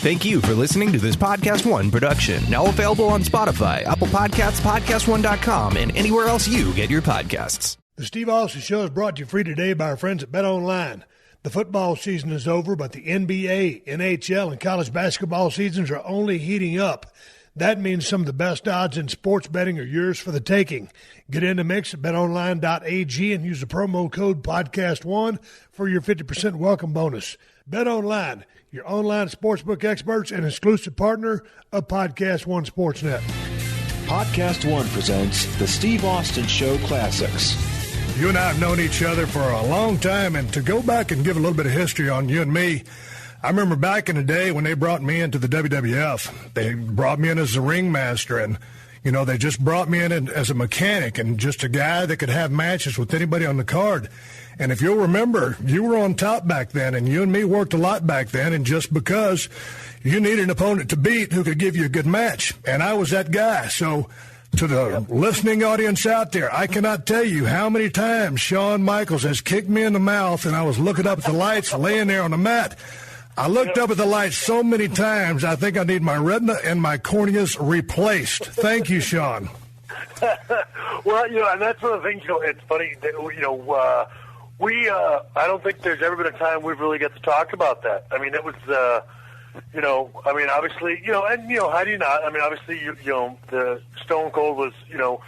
Thank you for listening to this PodcastOne production. Now available on Spotify, Apple Podcasts, PodcastOne.com, and anywhere else you get your podcasts. The Steve Austin Show is brought to you free today by our friends at BetOnline. The football season is over, but the NBA, NHL, and college basketball seasons are only heating up. That means some of the best odds in sports betting are yours for the taking. Get in the mix at betonline.ag and use the promo code PodcastOne for your 50% welcome bonus. BetOnline, your online sportsbook experts and exclusive partner of PodcastOne Sportsnet. PodcastOne presents the Steve Austin Show Classics. You and I have known each other for a long time, and to go back and give a little bit of history on you and me, I remember back in the day when they brought me into the WWF, they brought me in as a ringmaster, and, you know, they just brought me in as a mechanic and just a guy that could have matches with anybody on the card. And if you'll remember, you were on top back then, and you and me worked a lot back then, and just because you needed an opponent to beat who could give you a good match, and I was that guy. So to the listening audience out there, I cannot tell you how many times Shawn Michaels has kicked me in the mouth, and I was looking up at the lights, laying there on the mat. I looked up at the lights so many times, I think I need my retina and my corneas replaced. Thank you, Shawn. Well, you know, and that's one of the things, you know, it's funny, that, you know, I don't think there's ever been a time we've really got to talk about that. I mean, it was, you know, I mean, obviously, you know, and, you know, how do you not? I mean, obviously, you know, the Stone Cold was, you know,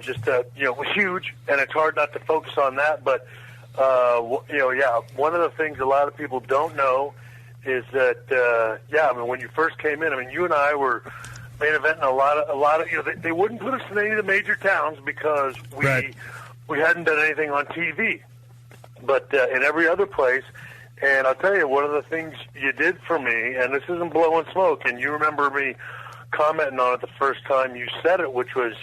just, you know, huge, and it's hard not to focus on that, but, you know, yeah, one of the things a lot of people don't know is that, yeah, I mean, when you first came in, I mean, you and I were main eventing a lot of, you know, they wouldn't put us in any of the major towns because we hadn't done anything on TV, but in every other place. And I'll tell you, one of the things you did for me, and this isn't blowing smoke, and you remember me commenting on it the first time you said it, which was,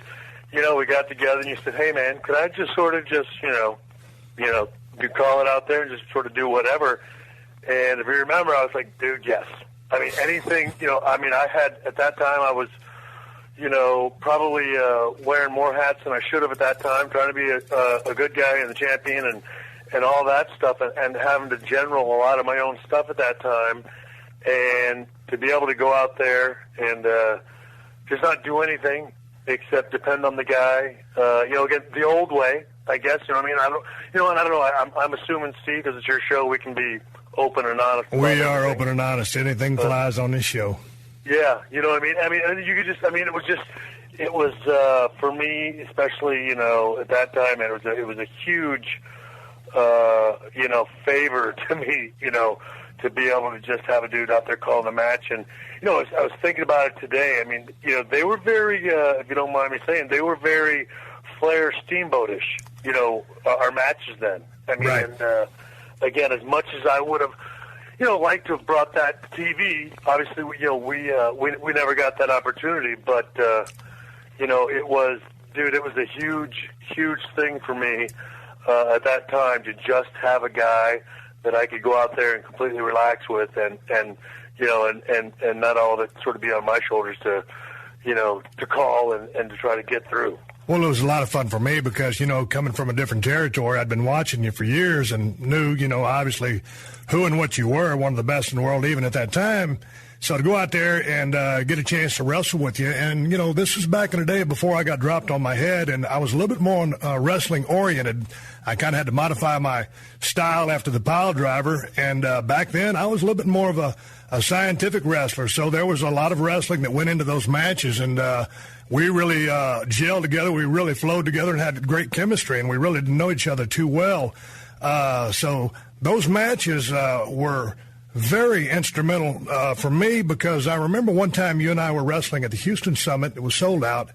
you know, we got together and you said, hey, man, could I just sort of just, you know, you call it out there and just sort of do whatever. And if you remember, I was like, dude, yes. I mean, anything, you know, I mean, I had, at that time, I was, you know, probably wearing more hats than I should have at that time, trying to be a good guy and the champion and all that stuff, and having to general a lot of my own stuff at that time. And to be able to go out there and just not do anything except depend on the guy, you know, again, the old way, I guess, you know what I mean? I don't, you know, and I don't know, I'm assuming, Steve, because it's your show, we can be open and honest. We are open and honest. Anything flies on this show. Yeah, you know what I mean? I mean, and you could just, I mean, it was for me, especially, you know, at that time, it was a huge, you know, favor to me, you know, to be able to just have a dude out there calling the match. And, you know, I was thinking about it today. I mean, you know, they were very, if you don't mind me saying, they were very Flair Steamboat-ish, you know, our matches then. I mean, right. And again, as much as I would have, you know, liked to have brought that to TV, obviously, you know, we never got that opportunity. But, you know, it was a huge, huge thing for me at that time to just have a guy that I could go out there and completely relax with, and you know, and not all of it sort of be on my shoulders to, you know, to call and to try to get through. Well, it was a lot of fun for me because, you know, coming from a different territory, I'd been watching you for years and knew, you know, obviously who and what you were, one of the best in the world even at that time. So to go out there and get a chance to wrestle with you, and, you know, this was back in the day before I got dropped on my head, and I was a little bit more wrestling-oriented. I kind of had to modify my style after the pile driver, and back then I was a little bit more of a scientific wrestler, so there was a lot of wrestling that went into those matches, and we really gelled together, we really flowed together and had great chemistry, and we really didn't know each other too well. So those matches were very instrumental for me, because I remember one time you and I were wrestling at the Houston Summit. It was sold out,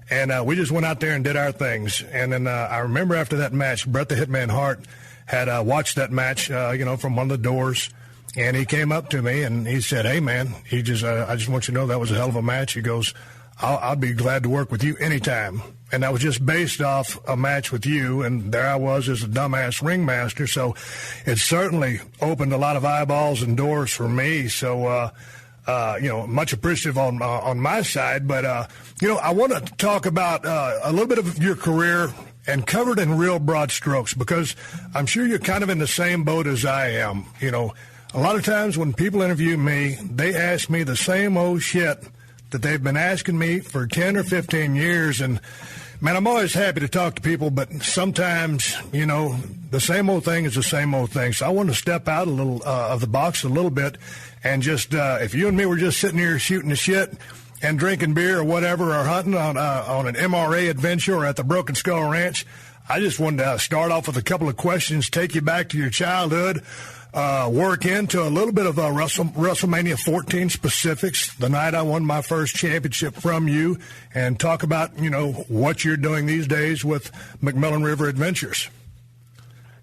and we just went out there and did our things. And then I remember after that match, Bret the Hitman Hart had watched that match, you know, from one of the doors, and he came up to me and he said, hey, man, I just want you to know that was a hell of a match. He goes, I'll be glad to work with you anytime. And that was just based off a match with you, and there I was as a dumbass ringmaster. So it certainly opened a lot of eyeballs and doors for me. So, you know, much appreciative on my side. But, you know, I want to talk about a little bit of your career and covered in real broad strokes, because I'm sure you're kind of in the same boat as I am. You know, A lot of times when people interview me, they ask me the same old shit that they've been asking me for 10 or 15 years. And, man, I'm always happy to talk to people, but sometimes, you know, the same old thing is the same old thing. So I want to step out a little of the box a little bit and just, if you and me were just sitting here shooting the shit and drinking beer or whatever, or hunting on an MRA adventure or at the Broken Skull Ranch, I just wanted to start off with a couple of questions, take you back to your childhood, work into a little bit of WrestleMania 14 specifics, the night I won my first championship from you, and talk about, you know, what you're doing these days with McMillan River Adventures.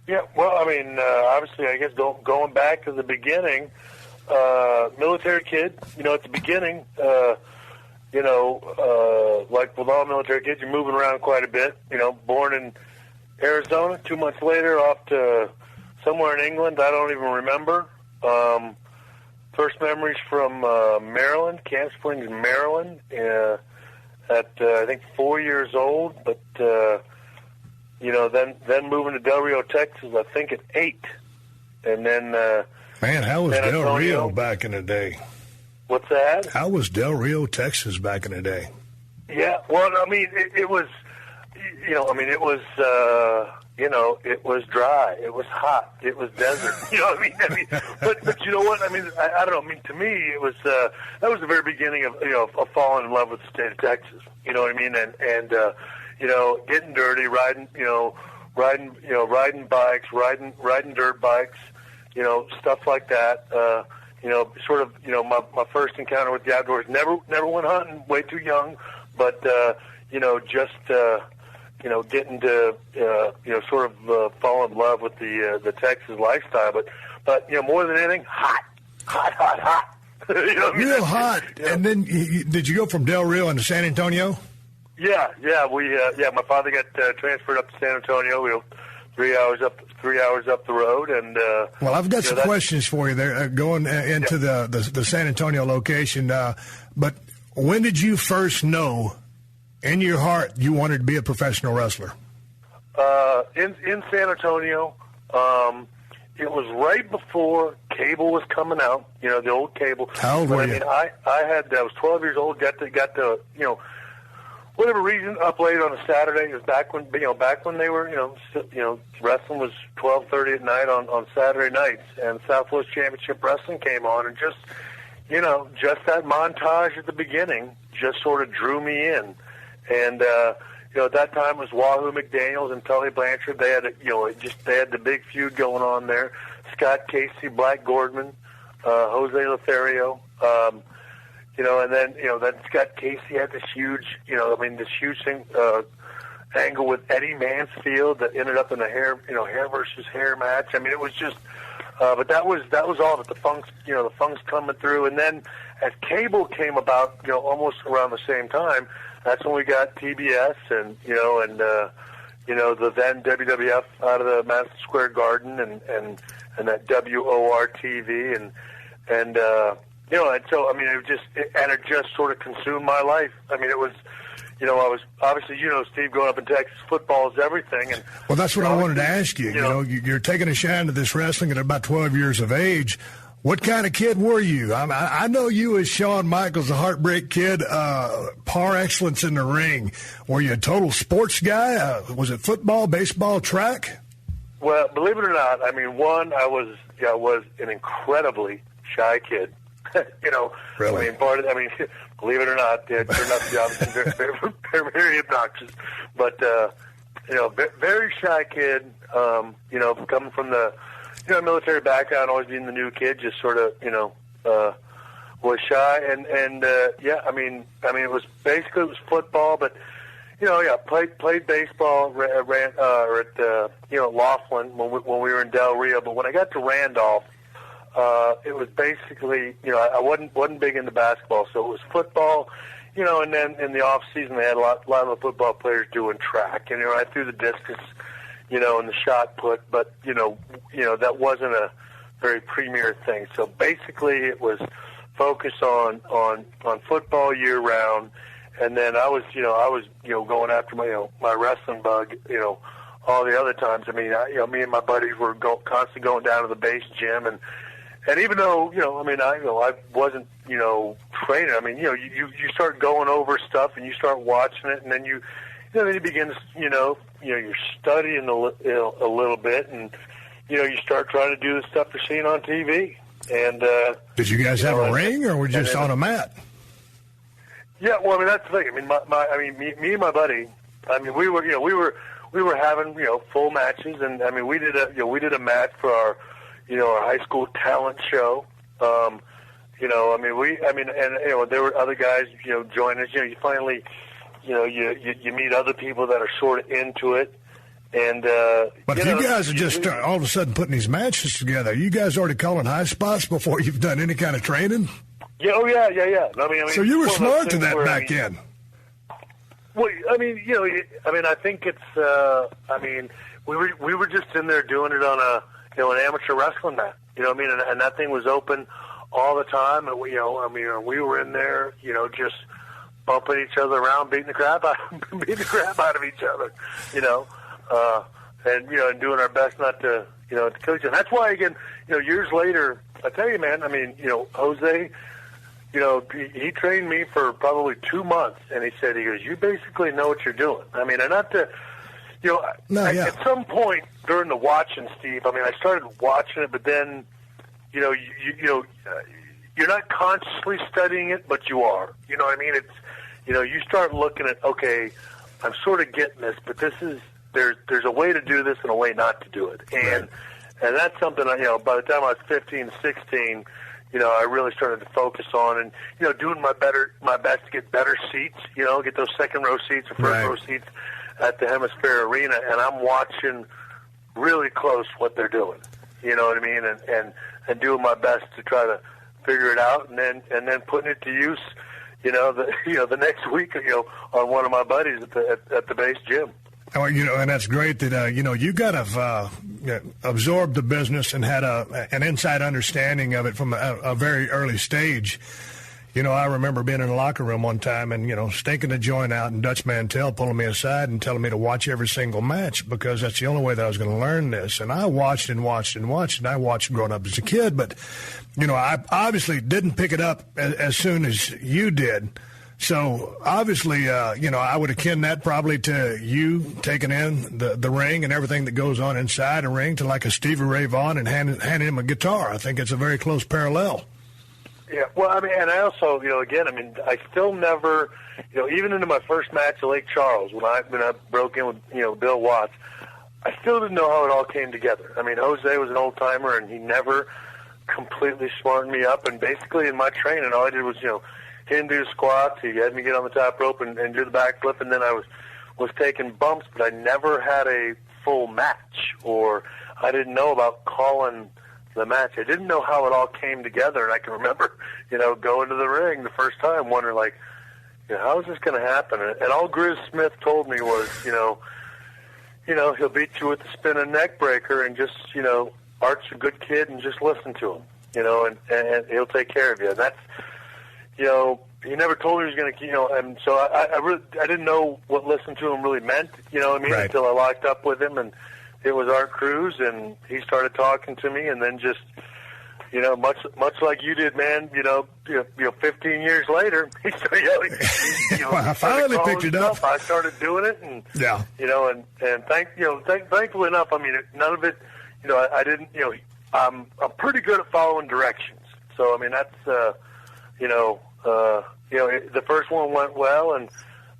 Yeah, well, I mean, obviously, I guess going back to the beginning, military kid, you know, at the beginning, you know, like with all military kids, you're moving around quite a bit, you know, born in Arizona, 2 months later off to somewhere in England, I don't even remember. First memories from Maryland, Camp Springs, Maryland, at I think 4 years old. But you know, then moving to Del Rio, Texas, I think at 8, and then man, how was Del Rio back in the day? What's that? How was Del Rio, Texas back in the day? Yeah, well, I mean, it was, you know, I mean, it was. You know, it was dry. It was hot. It was desert. You know what I mean? But you know what? I mean, I don't know. I mean, to me, it was that was the very beginning of, you know, of falling in love with the state of Texas. You know what I mean? And you know, getting dirty, riding bikes, riding dirt bikes, you know, stuff like that. You know, sort of, you know, my first encounter with the outdoors. Never went hunting. Way too young. But you know, just. You know, getting to, you know, sort of fall in love with the Texas lifestyle. But you know, more than anything, hot. You know what I mean? Real hot. Yeah. And then, did you go from Del Rio into San Antonio? Yeah. My father got transferred up to San Antonio. We were 3 hours up the road, and well, I've got some questions for you there going into the San Antonio location. But when did you first know, in your heart, you wanted to be a professional wrestler? In San Antonio, it was right before cable was coming out. You know, the old cable. How old were you? I was 12 years old. Got to you know, whatever reason, up late on a Saturday. It was back when they were, you know, wrestling was 12:30 at night on Saturday nights, and Southwest Championship Wrestling came on, and just, you know, just that montage at the beginning just sort of drew me in. And you know, at that time it was Wahoo McDaniels and Tully Blanchard. They had they had the big feud going on there. Scott Casey, Black Gordman, Jose Lothario. You know, and then Scott Casey had this huge, this huge thing, angle with Eddie Mansfield that ended up in a hair versus hair match. I mean, it was just, but that was all of it. The Funk's coming through, and then as cable came about, almost around the same time, that's when we got TBS and the then WWF out of the Madison Square Garden and that WOR TV and so I mean it just sort of consumed my life. I mean it was, I was obviously, Steve, growing up in Texas, football is everything. And well, that's what I wanted to ask you. You're taking a shine to this wrestling at about 12 years of age. What kind of kid were you? I know you as Shawn Michaels, the Heartbreak Kid, par excellence in the ring. Were you a total sports guy? Was it football, baseball, track? Well, believe it or not, I mean, I was an incredibly shy kid. Really? Believe it or not, it turned out to be obviously very, very obnoxious. But very shy kid. Coming from the military background, always being the new kid, just sort of was shy and it was basically football, but played baseball, ran at Laughlin when we were in Del Rio. But when I got to Randolph, it was basically I wasn't big into basketball, so it was football. And then in the off season they had a lot of the football players doing track, and I threw the discus, and the shot put, but that wasn't a very premier thing. So basically it was focused on football year round. And then I was going after my wrestling bug, all the other times. I mean, me and my buddies were constantly going down to the base gym, and And even though, I wasn't, training, you start going over stuff and you start watching it, and then then you begin, you're studying a little bit, and, you start trying to do the stuff you're seeing on TV. And did you guys have a ring, or were you just on a mat? Yeah, well, that's the thing. Me and my buddy, we were having, full matches, and we did a match for our, our high school talent show. There were other guys, join us. You finally, you meet other people that are sort of into it. And but if you guys are just all of a sudden putting these matches together, you guys already calling high spots before you've done any kind of training? Yeah, yeah. So you were smart to that back then. Well, I think it's, we were just in there doing it on an amateur wrestling mat, and that thing was open all the time, and we were in there, just bumping each other around, beating the crap out of each other, and doing our best not to, to kill each other. That's why, again, years later, I tell you, man, Jose, he trained me for probably 2 months, and he goes, you basically know what you're doing. And not to, at some point during the watching, Steve, I started watching it, but then, you're not consciously studying it, but you are. You know what I mean? It's, you start looking at, okay, I'm sort of getting this, but there's a way to do this and a way not to do it. And that's something, by the time I was 15, 16, I really started to focus on, and, doing my best to get better seats, get those second row seats or first row seats at the Hemisphere Arena, and I'm watching really close what they're doing. You know what I mean? And doing my best to try to figure it out, and then putting it to use, the next week, on one of my buddies at the base gym. Oh, and that's great that, you got to absorb the business and had an inside understanding of it from a very early stage. I remember being in the locker room one time and, stinking the joint out, and Dutch Mantell pulling me aside and telling me to watch every single match because that's the only way that I was going to learn this. And I watched and watched and watched, and I watched growing up as a kid. But, I obviously didn't pick it up as soon as you did. So, obviously, I would akin that probably to you taking in the ring and everything that goes on inside a ring to like a Stevie Ray Vaughan and handing him a guitar. I think it's a very close parallel. Yeah, well, and I also, I still never, even into my first match at Lake Charles, when I broke in with, Bill Watts, I still didn't know how it all came together. Jose was an old-timer, and he never completely smartened me up, and basically in my training, all I did was, he didn't do squats, he had me get on the top rope and do the backflip, and then I was taking bumps, but I never had a full match, or I didn't know about calling the match. I didn't know how it all came together, and I can remember, going to the ring the first time, wondering, like, how is this going to happen? And all Grizz Smith told me was, he'll beat you with the spinning neck breaker, and just, Art's a good kid, and just listen to him, and he'll take care of you. And that's, he never told me he was going to, and so I didn't know what listen to him really meant, Right. Until I locked up with him, and it was Art Cruz, and he started talking to me, and then just, much like you did, man, 15 years later, he started, I finally picked it up. I started doing it, and, yeah. Thankfully enough, none of it, I didn't, I'm pretty good at following directions. So, that's, the first one went well, and,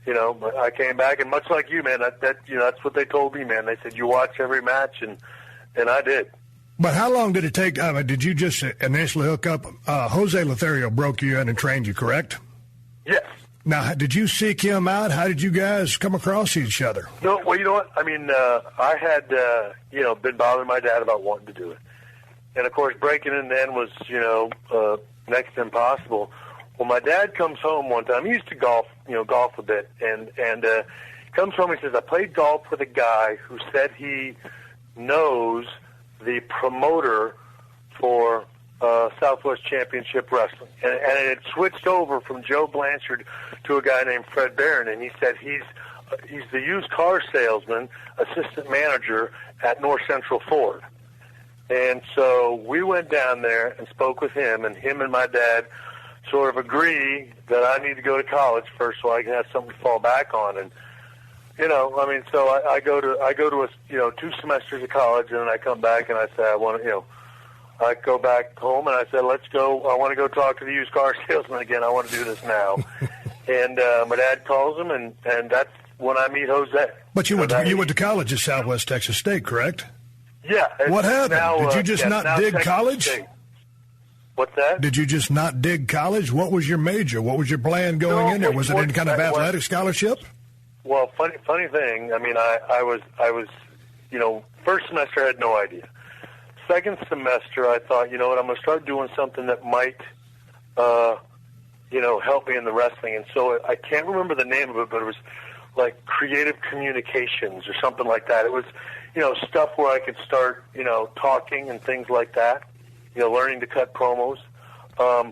I came back, and much like you, man, that's what they told me, man. They said, you watch every match, and I did. But how long did it take? Did you just initially hook up? Jose Lothario broke you in and trained you, correct? Yes. Now, did you seek him out? How did you guys come across each other? No, well, you know what? I had, been bothering my dad about wanting to do it. And, of course, breaking in then was, next to impossible. Well, my dad comes home one time. He used to golf a bit. And comes home and says, I played golf with a guy who said he knows the promoter for Southwest Championship Wrestling. And it switched over from Joe Blanchard to a guy named Fred Barron. And he said he's the used car salesman, assistant manager at North Central Ford. And so we went down there and spoke with him, and him and my dad sort of agree that I need to go to college first so I can have something to fall back on. And, so I go to a, 2 semesters of college, and then I come back and I say, I go back home and I said, let's go. I want to go talk to the used car salesman again. I want to do this now. And my dad calls him, and that's when I meet Jose. But you went to college at Southwest Texas State, correct? Yeah. What happened? Did you just not dig Texas college? State. What's that? Did you just not dig college? What was your major? What was your plan going in there? Was it any kind of athletic scholarship? Well, funny thing. I mean, I was, first semester I had no idea. Second semester, I thought, I'm going to start doing something that might, help me in the wrestling. And so I can't remember the name of it, but it was like creative communications or something like that. It was, stuff where I could start, talking and things like that. Learning to cut promos, and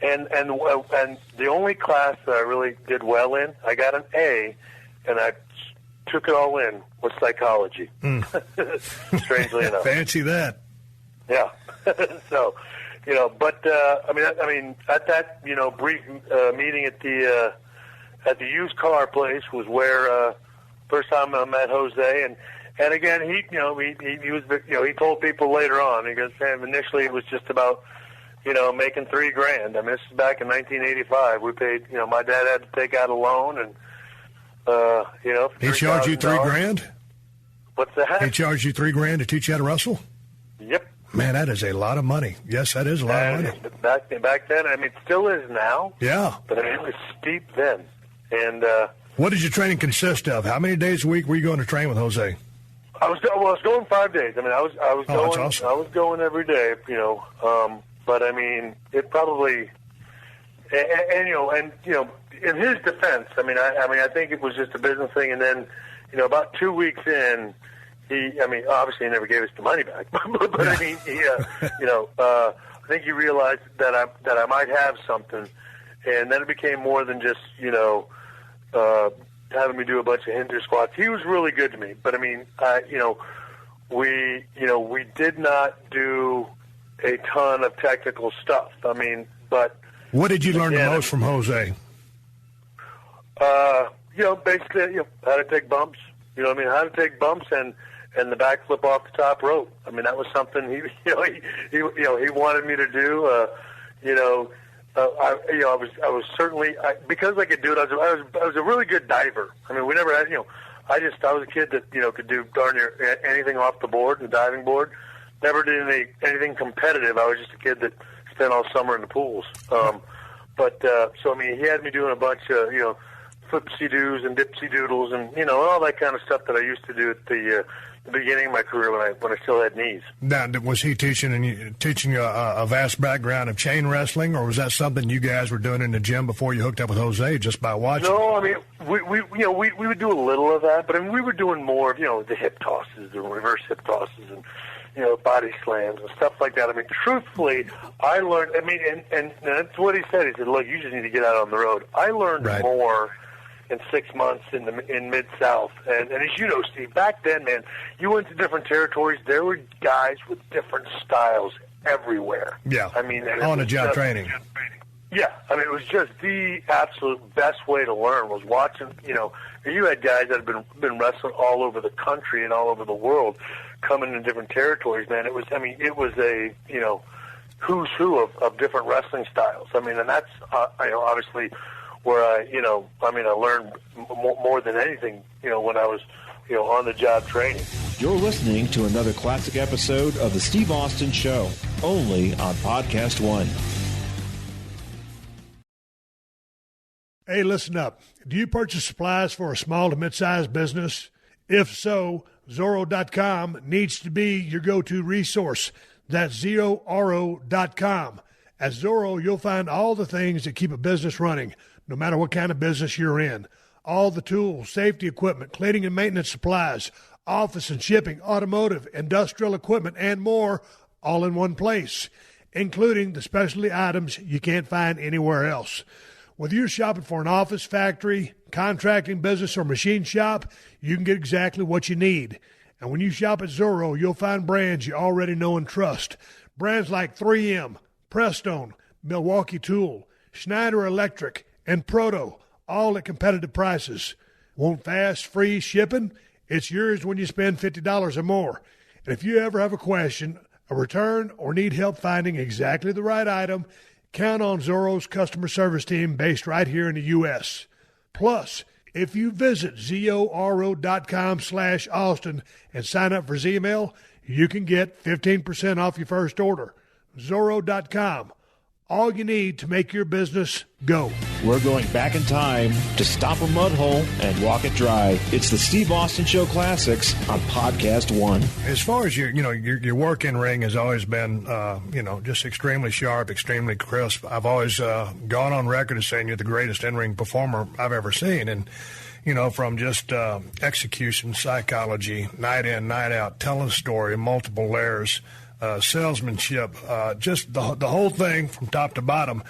the only class that I really did well in, I got an A, and I took it all in, was psychology. Strangely enough. Fancy that. Yeah. So, but I mean, at that brief meeting at the used car place was where first time I met Jose. And again, he was, he told people later on, he goes, Sam, initially it was just about, making $3,000. I mean, this is back in 1985. We paid, my dad had to take out a loan and, He charged you $3,000? What's that? He charged you $3,000 to teach you how to wrestle? Yep. Man, that is a lot of money. Yes, that is a lot of money. Back then, I mean, it still is now. Yeah. But I mean, it was steep then. And, what did your training consist of? How many days a week were you going to train with Jose? I was going 5 days. I mean, I was going. That's awesome. I was going every day. But I mean, it probably, and in his defense, I mean, I think it was just a business thing. And then, about 2 weeks in, obviously he never gave us the money back. but I mean, I think he realized that I might have something, and then it became more than just having me do a bunch of Hindu squats. He was really good to me, but I mean, we did not do a ton of technical stuff. I mean, but what did you learn the most from Jose? Basically, how to take bumps. How to take bumps and the backflip off the top rope. I mean, that was something he wanted me to do. I was certainly because I could do it. I was a really good diver. I mean, we never had I was a kid that could do darn near anything off the board, the diving board. Never did anything competitive. I was just a kid that spent all summer in the pools. So I mean, he had me doing a bunch of flipsy-doos and dipsy-doodles and all that kind of stuff that I used to do at the beginning of my career when I still had knees. Now, was he teaching you a vast background of chain wrestling, or was that something you guys were doing in the gym before you hooked up with Jose just by watching? No, I mean we would do a little of that, but I mean we were doing more of the hip tosses, the reverse hip tosses, and body slams and stuff like that. I mean, truthfully, I learned. I mean, and that's what he said. He said, "Look, you just need to get out on the road." I learned more in 6 months in Mid-South. And as you know, Steve, back then, man, you went to different territories. There were guys with different styles everywhere. Yeah. I mean, on-the-job training. Yeah. I mean, it was just the absolute best way to learn was watching, you had guys that had been wrestling all over the country and all over the world coming in different territories, man. It was a, who's who of different wrestling styles. I mean, and that's, obviously where I learned more than anything, when I was, on the job training. You're listening to another classic episode of The Steve Austin Show, only on PodcastOne. Hey, listen up. Do you purchase supplies for a small to mid-sized business? If so, Zorro.com needs to be your go-to resource. That's ZORO.com. At Zorro, you'll find all the things that keep a business running, no matter what kind of business you're in. All the tools, safety equipment, cleaning and maintenance supplies, office and shipping, automotive, industrial equipment, and more, all in one place, including the specialty items you can't find anywhere else. Whether you're shopping for an office, factory, contracting business, or machine shop, you can get exactly what you need. And when you shop at Zorro, you'll find brands you already know and trust. Brands like 3M, Prestone, Milwaukee Tool, Schneider Electric, and Proto, all at competitive prices. Want fast, free shipping? It's yours when you spend $50 or more. And if you ever have a question, a return, or need help finding exactly the right item, count on Zorro's customer service team based right here in the U.S. Plus, if you visit Zorro.com/Austin and sign up for Z-Mail, you can get 15% off your first order. Zorro.com. All you need to make your business go. We're going back in time to stop a mud hole and walk it dry. It's the Steve Austin Show Classics on Podcast One. As far as your work in ring has always been, just extremely sharp, extremely crisp. I've always gone on record as saying you're the greatest in-ring performer I've ever seen. And, from just execution, psychology, night in, night out, telling a story, multiple layers, salesmanship, just the whole thing from top to bottom.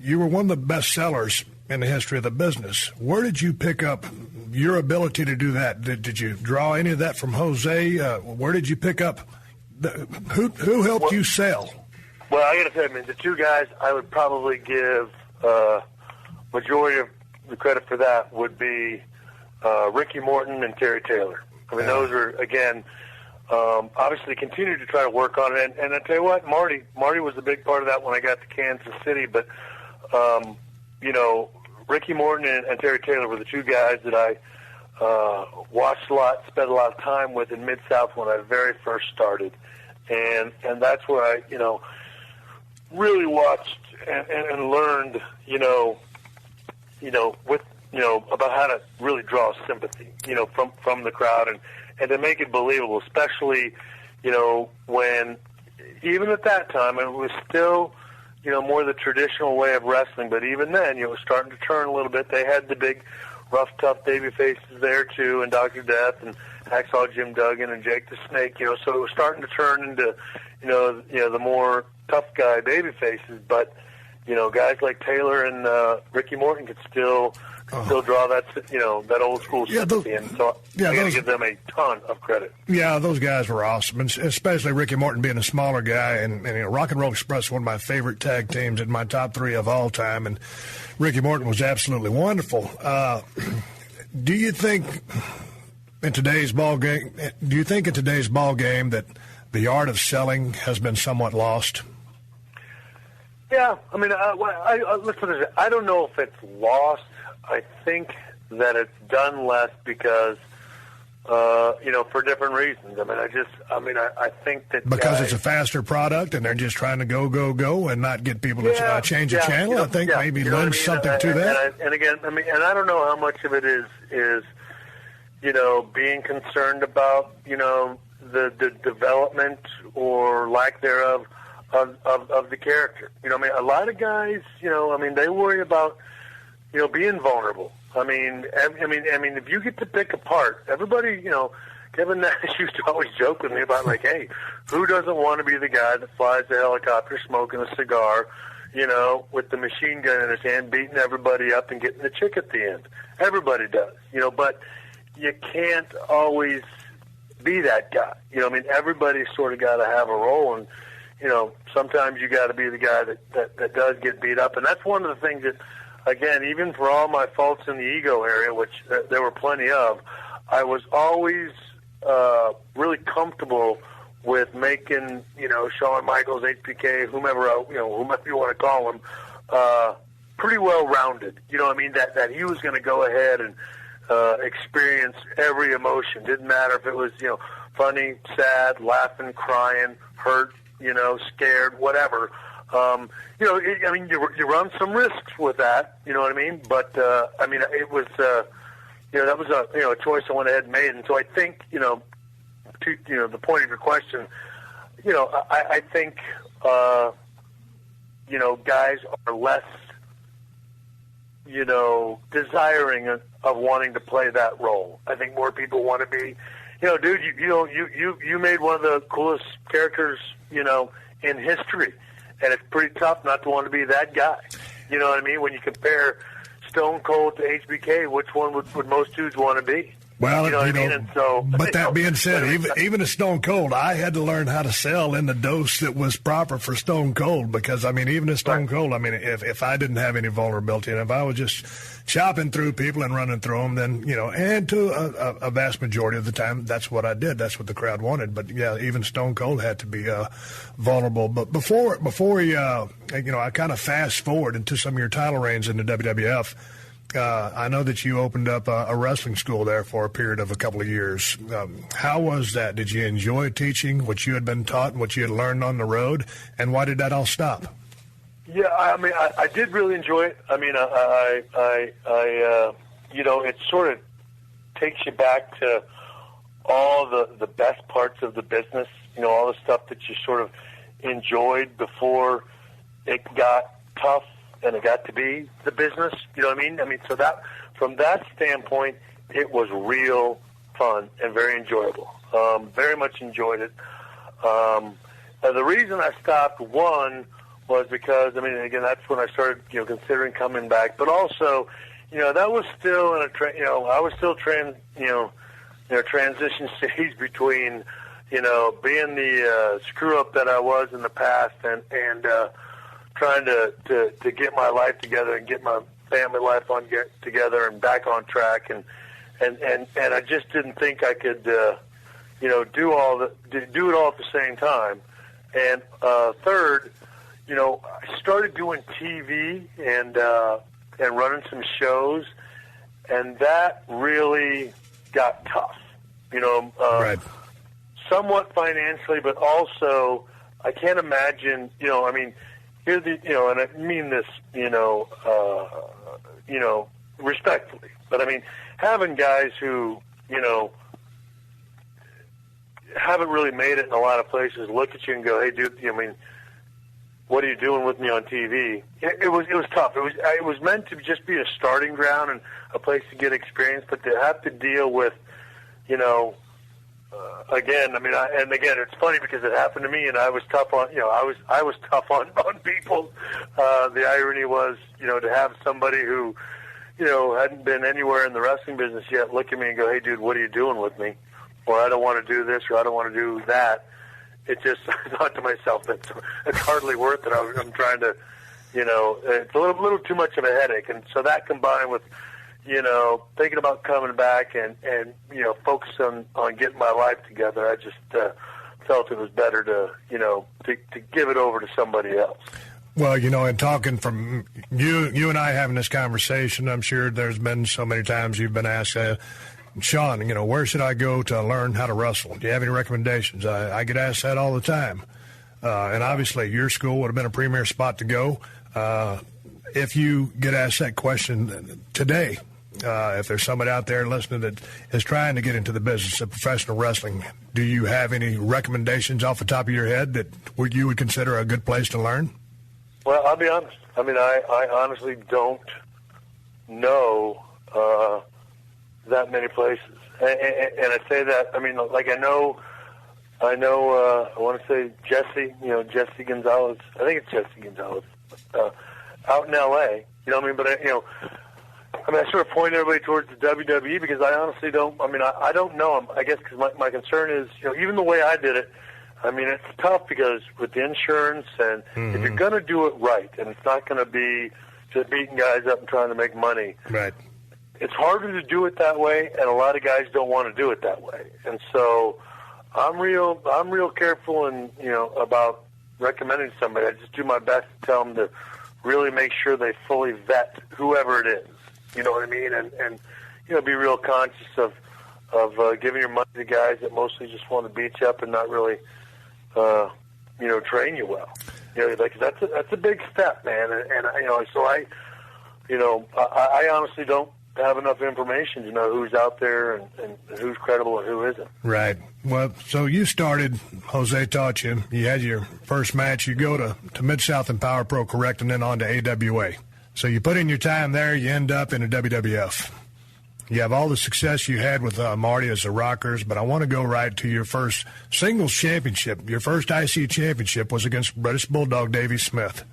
You were one of the best sellers in the history of the business. Where did you pick up your ability to do that? Did you draw any of that from Jose? Where did you pick up? Who helped you sell? Well, I got to say, the two guys I would probably give majority of the credit for that would be Ricky Morton and Terry Taylor. Those are, again, obviously continue to try to work on it. And I tell you what, Marty was a big part of that when I got to Kansas City. But, Ricky Morton and Terry Taylor were the two guys that I watched a lot, spent a lot of time with in Mid-South when I very first started. And that's where I, really watched and learned, about how to really draw sympathy, from the crowd and to make it believable, especially, when even at that time, it was still, more the traditional way of wrestling, but even then, it was starting to turn a little bit. They had the big, rough, tough baby faces there, too, and Dr. Death and Hacksaw Jim Duggan and Jake the Snake, so it was starting to turn into, the more tough guy baby faces, but, guys like Taylor and Ricky Morton could still draw that, that old school sympathy, and so I got to give them a ton of credit. Yeah, those guys were awesome, and especially Ricky Morton being a smaller guy, and Rock and Roll Express, one of my favorite tag teams in my top three of all time, and Ricky Morton was absolutely wonderful. Do you think in today's ball game that the art of selling has been somewhat lost? Yeah, let's put it this way. I don't know if it's lost. I think that it's done less because, for different reasons. I think that because it's a faster product and they're just trying to go, and not get people to change the channel. I think maybe lends something to that. And I don't know how much of it is being concerned about the development or lack thereof of the character. A lot of guys, they worry about being vulnerable. If you get to pick apart, everybody, Kevin Nash used to always joke with me about, hey, who doesn't want to be the guy that flies the helicopter smoking a cigar, with the machine gun in his hand, beating everybody up and getting the chick at the end? Everybody does, but you can't always be that guy. Everybody's sort of got to have a role, and, sometimes you got to be the guy that does get beat up. And that's one of the things that, again, even for all my faults in the ego area, which there were plenty of, I was always really comfortable with making, Shawn Michaels, HBK, whomever you want to call him, pretty well-rounded. That he was going to go ahead and experience every emotion. Didn't matter if it was, funny, sad, laughing, crying, hurt, scared, whatever. You run some risks with that, But, it was, that was a choice I went ahead and made. And so I think, to, the point of your question, I think, guys are less, desiring of wanting to play that role. I think more people want to be, dude, you made one of the coolest characters, in history. And it's pretty tough not to want to be that guy. You know what I mean? When you compare Stone Cold to HBK, which one would most dudes want to be? Well, you know what I mean? And so, but that being said, even a Stone Cold, I had to learn how to sell in the dose that was proper for Stone Cold because, I mean, even a Stone Cold, I mean, if I didn't have any vulnerability and if I was just chopping through people and running through them, then, you know, and to a vast majority of the time, that's what I did. That's what the crowd wanted. But, yeah, even Stone Cold had to be vulnerable. But before you know, I kind of fast forward into some of your title reigns in the WWF. I know that you opened up a wrestling school there for a period of a couple of years. How was that? Did you enjoy teaching what you had been taught and what you had learned on the road? And why did that all stop? Yeah, I mean, I did really enjoy it. I mean, I you know, it sort of takes you back to all the best parts of the business, you know, all the stuff that you sort of enjoyed before it got tough. And it got to be the business, you know what I mean? I mean, so that from that standpoint, it was real fun and very enjoyable. Very much enjoyed it. The reason I stopped, one, was because, I mean, again, that's when I started, you know, considering coming back. But also, you know, that was still in I was still transition stage between, you know, being the screw up that I was in the past and trying to get my life together and get my family life together and back on track, and I just didn't think I could, you know, do it all at the same time. And third, you know, I started doing TV and running some shows, and that really got tough. You know, right. Somewhat financially, but also I can't imagine. You know, I mean. You know, and I mean this, you know, respectfully. But I mean, having guys who, you know, haven't really made it in a lot of places look at you and go, "Hey, dude, I mean, what are you doing with me on TV?" It was tough. It was meant to just be a starting ground and a place to get experience, but to have to deal with, you know. Again, I mean, again, it's funny because it happened to me, and I was tough on, you know, I was tough on people. The irony was, you know, to have somebody who, you know, hadn't been anywhere in the wrestling business yet look at me and go, "Hey, dude, what are you doing with me?" Or "I don't want to do this," or "I don't want to do that." It just, I thought to myself, it's hardly worth it. I'm trying to, you know, it's a little too much of a headache, and so that combined with, you know, thinking about coming back and you know, focusing on getting my life together, I just felt it was better to, you know, to give it over to somebody else. Well, you know, and talking from you and I having this conversation, I'm sure there's been so many times you've been asked, Shawn, you know, where should I go to learn how to wrestle? Do you have any recommendations? I get asked that all the time. And obviously your school would have been a premier spot to go. If you get asked that question today, if there's somebody out there listening that is trying to get into the business of professional wrestling, do you have any recommendations off the top of your head that you would consider a good place to learn? Well, I'll be honest. I mean, I honestly don't know that many places. And I say that, I mean, like I know, I want to say Jesse Gonzalez. I think it's Jesse Gonzalez, out in L.A., you know what I mean? But, I sort of point everybody towards the WWE because I honestly don't, I don't know them. I guess because my concern is, you know, even the way I did it, I mean, it's tough because with the insurance and if you're going to do it right, and it's not going to be just beating guys up and trying to make money. Right. It's harder to do it that way, and a lot of guys don't want to do it that way. And so I'm real careful and, you know, about recommending somebody. I just do my best to tell them to really make sure they fully vet whoever it is. You know what I mean? And you know, be real conscious of giving your money to guys that mostly just want to beat you up and not really, you know, train you well. You know, like that's a big step, man. And you know, so I honestly don't have enough information to know who's out there and who's credible and who isn't. Right. Well, so you started, Jose taught you, you had your first match, you go to Mid-South and Power Pro, correct, and then on to AWA. So you put in your time there, you end up in a WWF. You have all the success you had with Marty as the Rockers, but I want to go right to your first singles championship. Your first IC championship was against British Bulldog Davey Smith,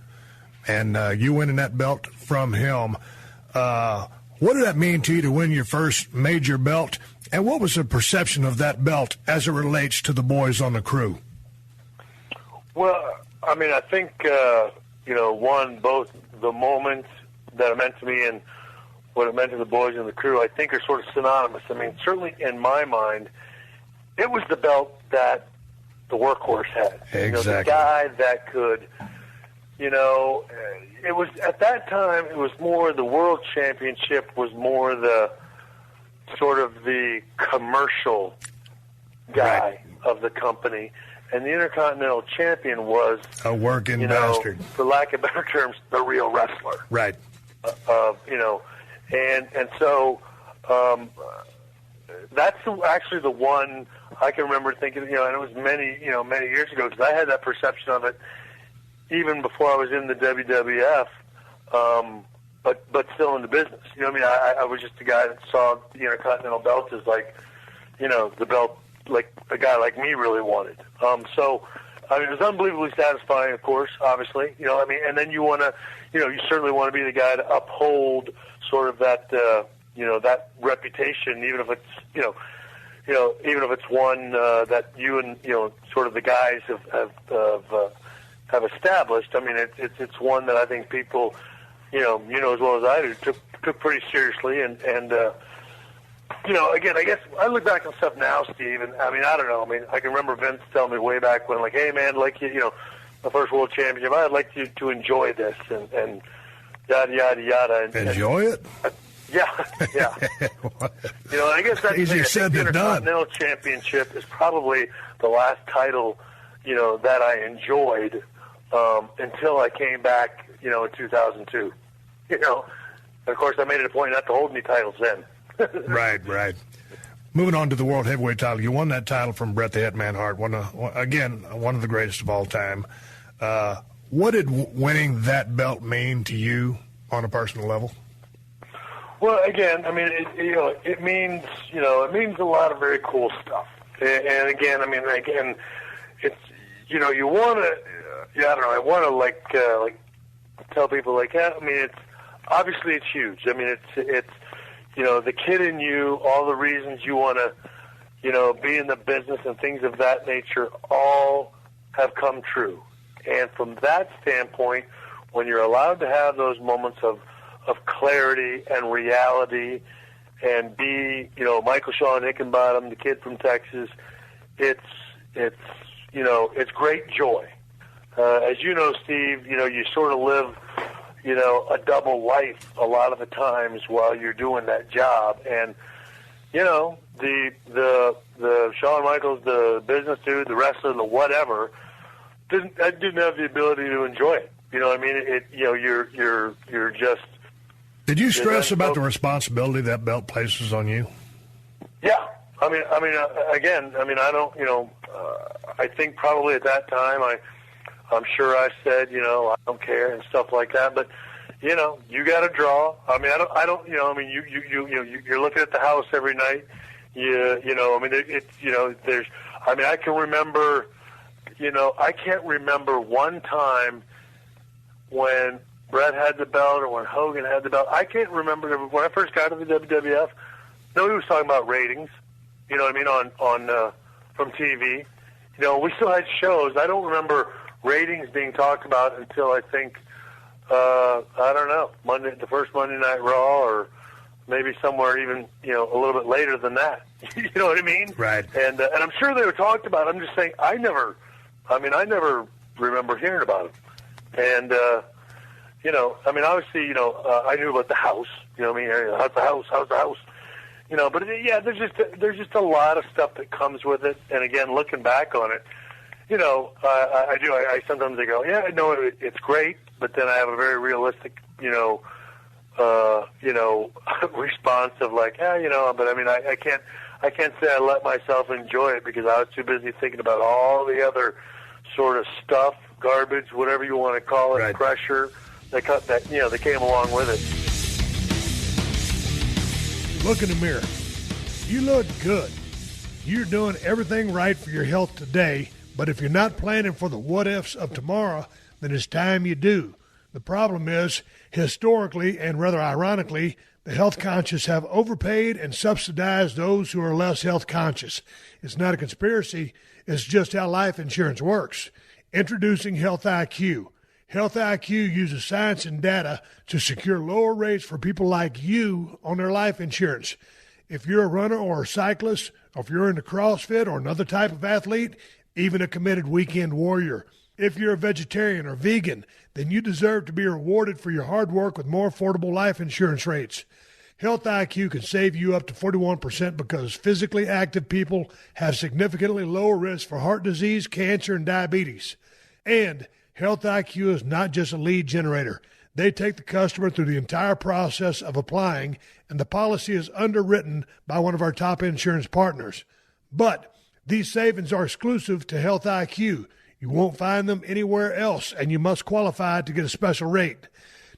and you winning that belt from him. What did that mean to you to win your first major belt, And what was the perception of that belt as it relates to the boys on the crew? Well, I mean, I think, both the moment that it meant to me and what it meant to the boys and the crew, I think are sort of synonymous. I mean, certainly in my mind, it was the belt that the workhorse had. Exactly. The guy that could, it was, at that time, it was more the World Championship was more the sort of the commercial guy of the company. And the Intercontinental Champion was a working bastard, for lack of better terms, the real wrestler. Right. And so that's actually the one I can remember thinking. And it was many years ago, because I had that perception of it even before I was in the WWF, but still in the business. I was just a guy that saw the Intercontinental belt as like, the belt like a guy like me really wanted. So it was unbelievably satisfying, of course, obviously. And then you want to, you certainly want to be the guy to uphold sort of that, that reputation, even if it's, even if it's one that you and sort of the guys have established. I mean, it's one that I think people, as well as I do, took pretty seriously, and again, I guess I look back on stuff now, Steve, and I mean, I don't know. I mean, I can remember Vince telling me way back when, like, hey, man, like, the first World Championship, I'd like you to enjoy this, and yada, yada, yada. Enjoy it? Yeah. I guess that's easier said than done. The Intercontinental Championship is probably the last title, that I enjoyed until I came back, in 2002. And of course, I made it a point not to hold any titles then. Right. Moving on to the World Heavyweight title, you won that title from Bret the Hitman Hart, one of the greatest of all time. What did winning that belt mean to you on a personal level? Well, again, I mean, it means a lot of very cool stuff. And again, it's, you want to, I don't know, I want to like tell people like, it's obviously it's huge. I mean, it's. The kid in you, all the reasons you want to, be in the business and things of that nature all have come true. And from that standpoint, when you're allowed to have those moments of clarity and reality and be, Michael Shawn Hickenbottom, the kid from Texas, it's great joy. As you know, Steve, you sort of live a double life a lot of the times while you're doing that job. And, the Shawn Michaels, the business dude, the wrestler, the whatever, didn't have the ability to enjoy it. You know what I mean? You're just. Did you stress about the responsibility that belt places on you? Yeah. Again, I don't, I think probably at that time I'm sure I said, I don't care and stuff like that, but you got to draw. I mean, I don't, you're looking at the house every night. There's, I can remember, I can't remember one time when Bret had the belt or when Hogan had the belt. I can't remember when I first got to the WWF. Nobody was talking about ratings. You know what I mean? On from TV. We still had shows. I don't remember ratings being talked about until I think I don't know, the first Monday Night Raw, or maybe somewhere even a little bit later than that. You know what I mean? Right. And I'm sure they were talked about. I'm just saying I never remember hearing about them. And obviously I knew about the house. How's the house? But there's just a lot of stuff that comes with it. And again, looking back on it, I do. I sometimes I go, yeah, I know it's great, but then I have a very realistic, response of like, but I can't say I let myself enjoy it because I was too busy thinking about all the other sort of stuff, garbage, whatever you want to call it, right. Pressure that came along with it. Look in the mirror. You look good. You're doing everything right for your health today, but if you're not planning for the what-ifs of tomorrow, then it's time you do. The problem is, historically and rather ironically, The health conscious have overpaid and subsidized those who are less health conscious. It's not a conspiracy. It's just how life insurance works. Introducing Health IQ. Health IQ uses science and data to secure lower rates for people like you on their life insurance. If you're a runner or a cyclist, or if you're into CrossFit or another type of athlete, even a committed weekend warrior. If you're a vegetarian or vegan, then you deserve to be rewarded for your hard work with more affordable life insurance rates. Health IQ can save you up to 41% because physically active people have significantly lower risk for heart disease, cancer, and diabetes. And Health IQ is not just a lead generator. They take the customer through the entire process of applying, and the policy is underwritten by one of our top insurance partners. But these savings are exclusive to Health IQ. You won't find them anywhere else, and you must qualify to get a special rate.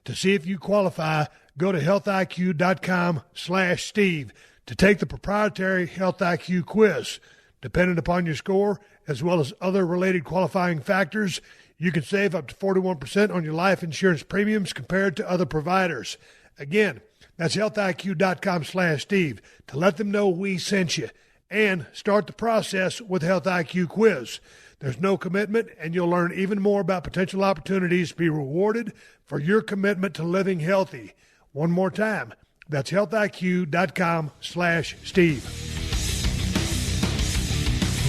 To see if you qualify, go to healthiq.com/Steve to take the proprietary Health IQ quiz. Depending upon your score, as well as other related qualifying factors, you can save up to 41% on your life insurance premiums compared to other providers. Again, that's healthiq.com/Steve to let them know we sent you. And start the process with Health IQ quiz. There's no commitment, and you'll learn even more about potential opportunities to be rewarded for your commitment to living healthy. One more time, that's healthiq.com/Steve.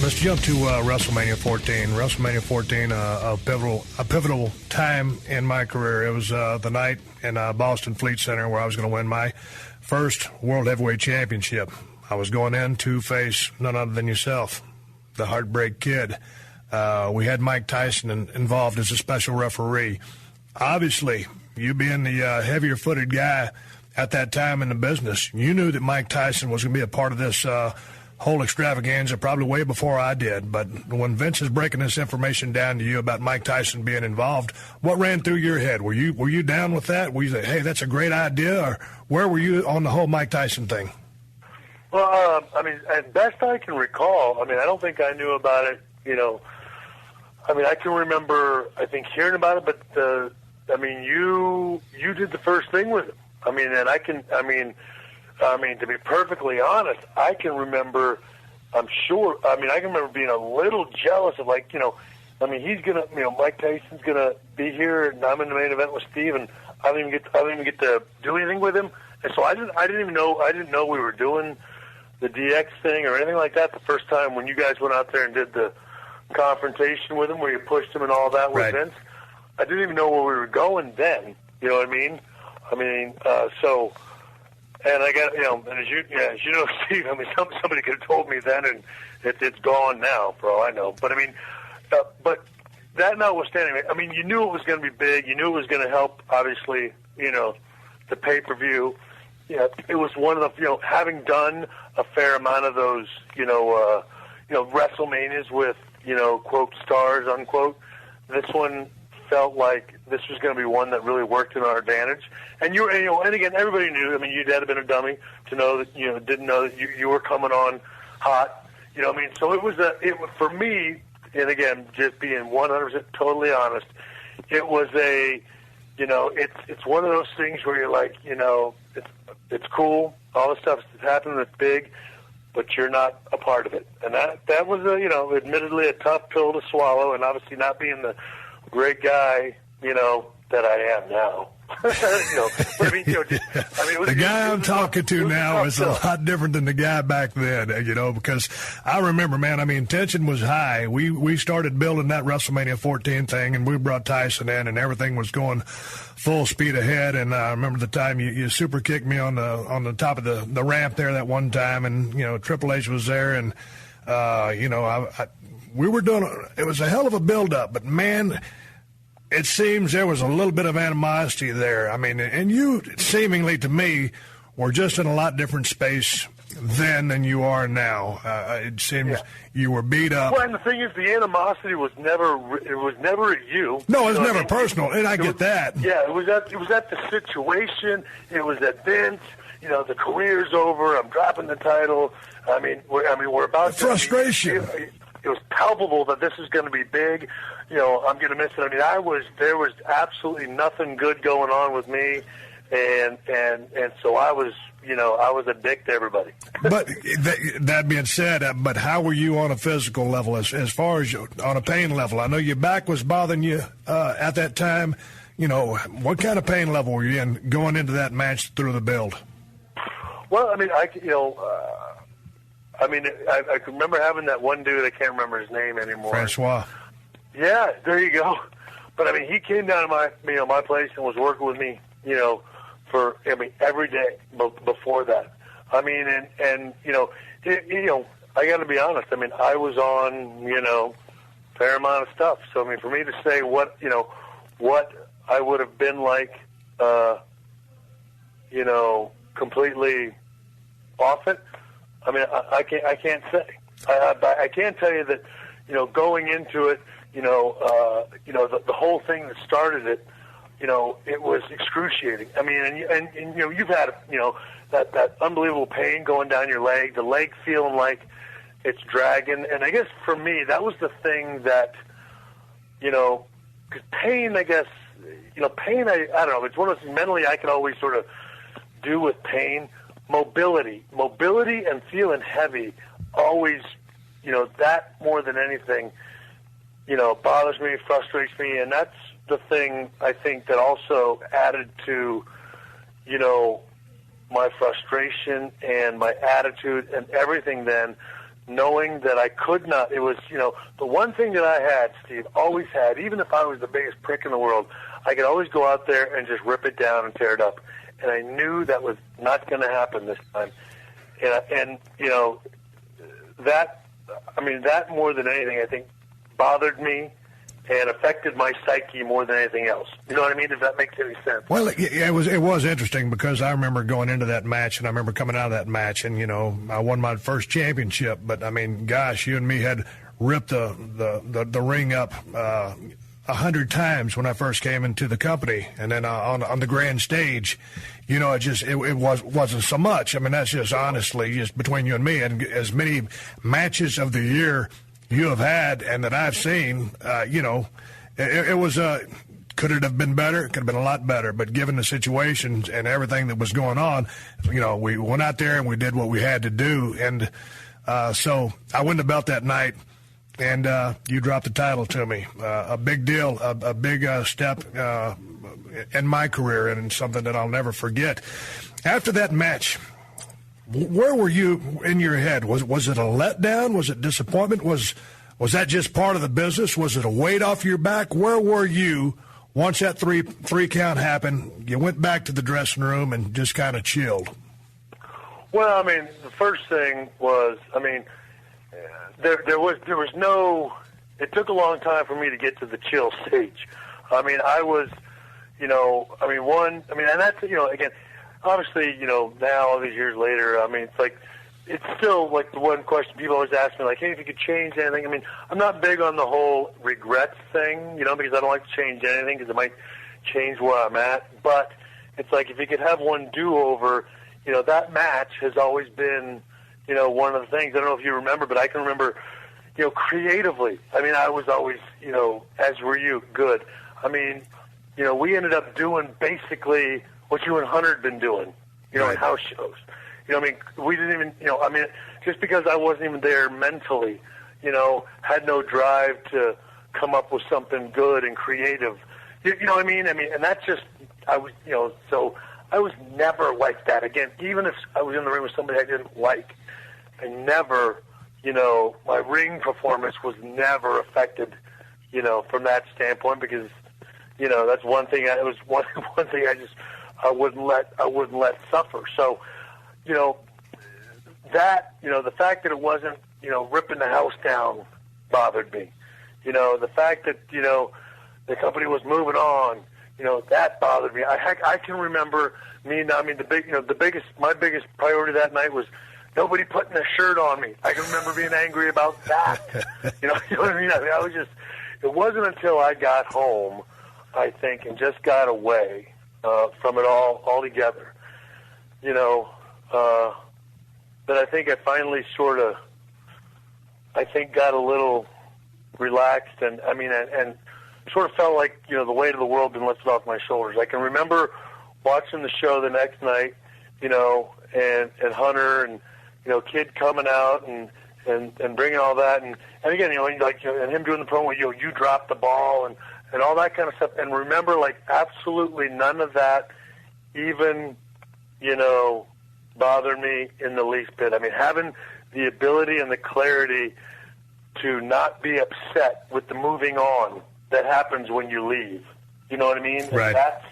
Let's jump to WrestleMania 14. WrestleMania 14, a pivotal time in my career. It was the night in Boston Fleet Center where I was going to win my first World Heavyweight Championship. I was going in to face none other than yourself, the Heartbreak Kid. We had Mike Tyson involved as a special referee. Obviously, you being the heavier-footed guy at that time in the business, you knew that Mike Tyson was going to be a part of this whole extravaganza probably way before I did. But when Vince is breaking this information down to you about Mike Tyson being involved, what ran through your head? Were you down with that? Were you say, hey, that's a great idea? Or where were you on the whole Mike Tyson thing? Well, as best I can recall, I don't think I knew about it, I can remember, hearing about it, but, you did the first thing with him. To be perfectly honest, I can remember, I can remember being a little jealous of, he's going to, Mike Tyson's going to be here, and I'm in the main event with Steve, and I don't even get to do anything with him. And so I didn't know we were doing the DX thing or anything like that the first time when you guys went out there and did the confrontation with him where you pushed him and all that with Vince. I didn't even know where we were going then. You know what I mean? And I got, and as you know, Steve, somebody could have told me then, and it's gone now, for all I know. But but that notwithstanding, you knew it was going to be big. You knew it was going to help, obviously, the pay-per-view. Yeah, it was one of the, having done a fair amount of those, WrestleManias with, quote, stars, unquote. This one felt like this was going to be one that really worked in our advantage. And and again, everybody knew. Your dad had been a dummy to know that, didn't know that you were coming on hot. So it was for me, and again, just being 100% totally honest, it was it's one of those things where you're like, it's cool, all the stuff that's happening that's big, but you're not a part of it. And that was admittedly a tough pill to swallow, and obviously not being the great guy, that I am now. The guy I'm talking to now is a lot different than the guy back then, because I remember, man, tension was high. We started building that WrestleMania 14 thing, and we brought Tyson in, and everything was going full speed ahead. And I remember the time you super kicked me on the top of the ramp there that one time, and, Triple H was there, and, we were doing, it was a hell of a build-up, but, man, it seems there was a little bit of animosity there. And you, seemingly to me, were just in a lot different space then than you are now. It seems you were beat up. Well, and the thing is, the animosity was never at you. No, it was never personal, and I get that. Yeah, it was at the situation. It was at Vince. The career's over. I'm dropping the title. We're about frustration. It was palpable that this is going to be big. I'm going to miss it. There was absolutely nothing good going on with me. and so I was a dick to everybody. But that being said, but how were you on a physical level as far as on a pain level? I know your back was bothering you at that time. What kind of pain level were you in going into that match through the build? Well, I mean, I can remember having that one dude. I can't remember his name anymore. Francois. Yeah, there you go. But I mean, he came down to my place and was working with me, every day before that. I mean, and I got to be honest. I mean, I was on, a fair amount of stuff. So I mean, for me to say what I would have been like, completely off it. I mean, I can't say. I can tell you that, going into it, the whole thing that started it, it was excruciating. I mean, and you've had, that unbelievable pain going down your leg, the leg feeling like it's dragging. And I guess for me, that was the thing that, because pain, I guess, pain, I don't know, it's one of those mentally I could always sort of do with pain. Mobility and feeling heavy always, that more than anything, bothers me, frustrates me, and that's the thing I think that also added to, my frustration and my attitude and everything then, knowing that I could not, it was, the one thing that I had, Steve, always had, even if I was the biggest prick in the world, I could always go out there and just rip it down and tear it up. And I knew that was not going to happen this time. And that more than anything, I think, bothered me and affected my psyche more than anything else. You know what I mean? If that makes any sense. Well, it was interesting because I remember going into that match and I remember coming out of that match and, I won my first championship. But, I mean, gosh, you and me had ripped the ring up 100 times when I first came into the company, and then on the grand stage, it wasn't so much. I mean, that's just honestly just between you and me. And as many matches of the year you have had and that I've seen, it was could it have been better? It could have been a lot better. But given the situations and everything that was going on, we went out there and we did what we had to do. And so I won the belt that night. And you dropped the title to me. A big deal, a big step in my career, and something that I'll never forget. After that match, where were you in your head? Was it a letdown? Was it disappointment? Was that just part of the business? Was it a weight off your back? Where were you once that three count happened? You went back to the dressing room and just kind of chilled. Well, I mean, the first thing was, there was no, it took a long time for me to get to the chill stage. I mean, I was, and that's, again, obviously, now all these years later, I mean, it's still like the one question people always ask me, like, hey, if you could change anything. I mean, I'm not big on the whole regrets thing, because I don't like to change anything because it might change where I'm at. But it's like if you could have one do-over, that match has always been, one of the things, I don't know if you remember, but I can remember, creatively. I mean, I was always, as were you, good. I mean, we ended up doing basically what you and Hunter had been doing, right. In house shows. We didn't even, just because I wasn't even there mentally, had no drive to come up with something good and creative. You know what I mean? And that's just, I was, so I was never like that. Again, even if I was in the ring with somebody I didn't like, I never, my ring performance was never affected, from that standpoint because, that's one thing. It was one thing I wouldn't let suffer. So, the fact that it wasn't, ripping the house down bothered me. The fact that, the company was moving on, that bothered me. I can remember my biggest priority that night was nobody putting a shirt on me. I can remember being angry about that. You know what I mean? I was just, it wasn't until I got home, I think, and just got away from it all altogether, that I think I finally got a little relaxed and sort of felt like, the weight of the world been lifted off my shoulders. I can remember watching the show the next night, and Hunter and, Kid coming out and bringing all that. And again, and him doing the promo, you dropped the ball and all that kind of stuff. And remember, absolutely none of that even, bothered me in the least bit. I mean, having the ability and the clarity to not be upset with the moving on that happens when you leave. You know what I mean? Right. And that's,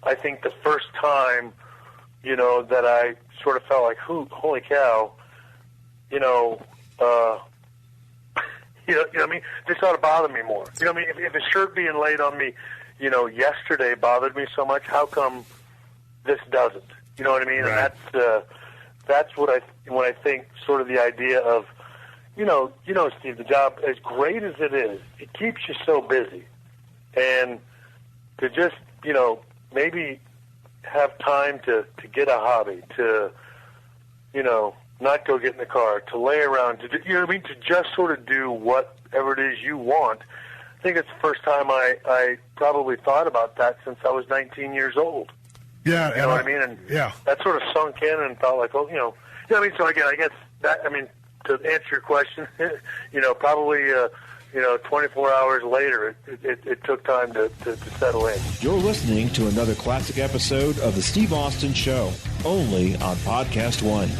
I think, the first time, that I sort of felt like, holy cow, what I mean? This ought to bother me more. You know what I mean? If a shirt being laid on me, yesterday bothered me so much, how come this doesn't? You know what I mean? Right. And that's what I think sort of the idea of, Steve, the job, as great as it is, it keeps you so busy. And to just, maybe have time to get a hobby, to, not go get in the car, to lay around, to to just sort of do whatever it is you want. I think it's the first time I probably thought about that since I was 19 years old. Yeah. You know what I mean? And yeah. that sort of sunk in and felt like, So again, I guess that, to answer your question, probably, 24 hours later, it took time to settle in. You're listening to another classic episode of The Steve Austin Show, only on PodcastOne.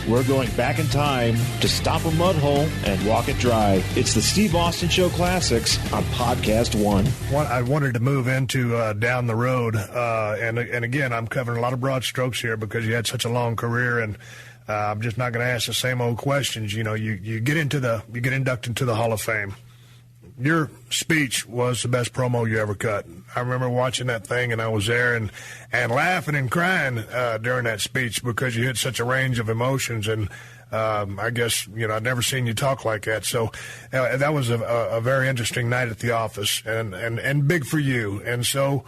We're going back in time to stop a mud hole and walk it dry. It's the Steve Austin Show Classics on PodcastOne. I wanted to move into down the road, and again, I'm covering a lot of broad strokes here because you had such a long career, and I'm just not going to ask the same old questions. You get inducted into the Hall of Fame. Your speech was the best promo you ever cut. I remember watching that thing, and I was there and laughing and crying during that speech because you had such a range of emotions. And I guess, I'd never seen you talk like that. So that was a very interesting night at the office and big for you. And so,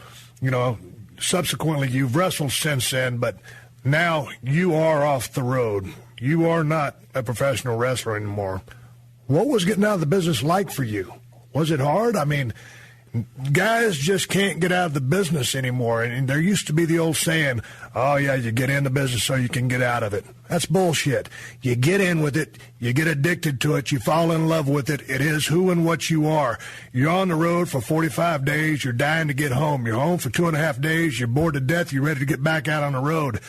subsequently you've wrestled since then, but now you are off the road. You are not a professional wrestler anymore. What was getting out of the business like for you? Was it hard? I mean, guys just can't get out of the business anymore. And there used to be the old saying, oh, yeah, you get in the business so you can get out of it. That's bullshit. You get in with it. You get addicted to it. You fall in love with it. It is who and what you are. You're on the road for 45 days. You're dying to get home. You're home for 2.5 days. You're bored to death. You're ready to get back out on the road.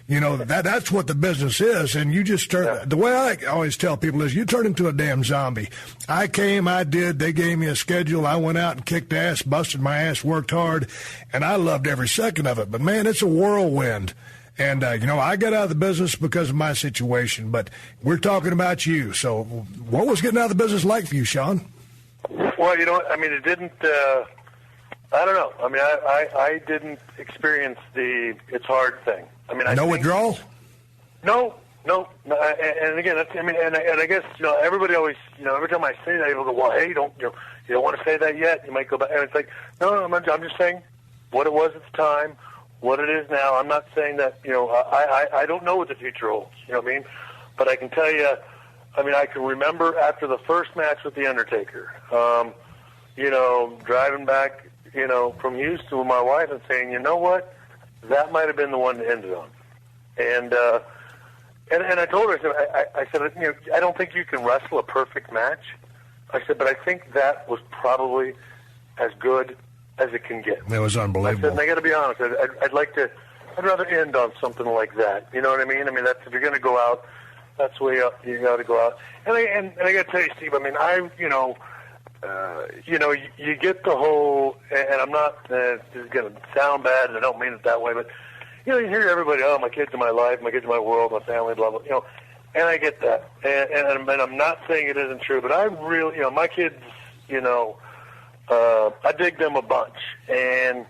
That's what the business is, and you just turn. The way I always tell people is you turn into a damn zombie. I came, I did, they gave me a schedule, I went out and kicked ass, busted my ass, worked hard, and I loved every second of it. But, man, it's a whirlwind. And, I got out of the business because of my situation, but we're talking about you. So what was getting out of the business like for you, Shawn? Well, it didn't, I don't know. I didn't experience the it's hard thing. No withdrawal? No. And again, and I guess everybody always, every time I say that, people go, "Well, hey, you don't want to say that yet? You might go back." And it's like, no, I'm just saying what it was at the time, what it is now. I'm not saying that I don't know what the future holds. You know what I mean? But I can tell you, I can remember after the first match with the Undertaker, driving back, from Houston with my wife and saying, you know what? That might have been the one to end it on. And I told her, I said, I don't think you can wrestle a perfect match. I said, but I think that was probably as good as it can get. That was unbelievable. I said, and I got to be honest, I'd rather end on something like that. You know what I mean? That's, if you're going to go out, that's the way you got to go out. And I got to tell you, Steve, you get the whole, and I'm not, this is going to sound bad, and I don't mean it that way, but, you hear everybody, oh, my kids are my life, my kids are my world, my family, blah, blah, and I get that. And I'm not saying it isn't true, but I really, my kids, I dig them a bunch, and,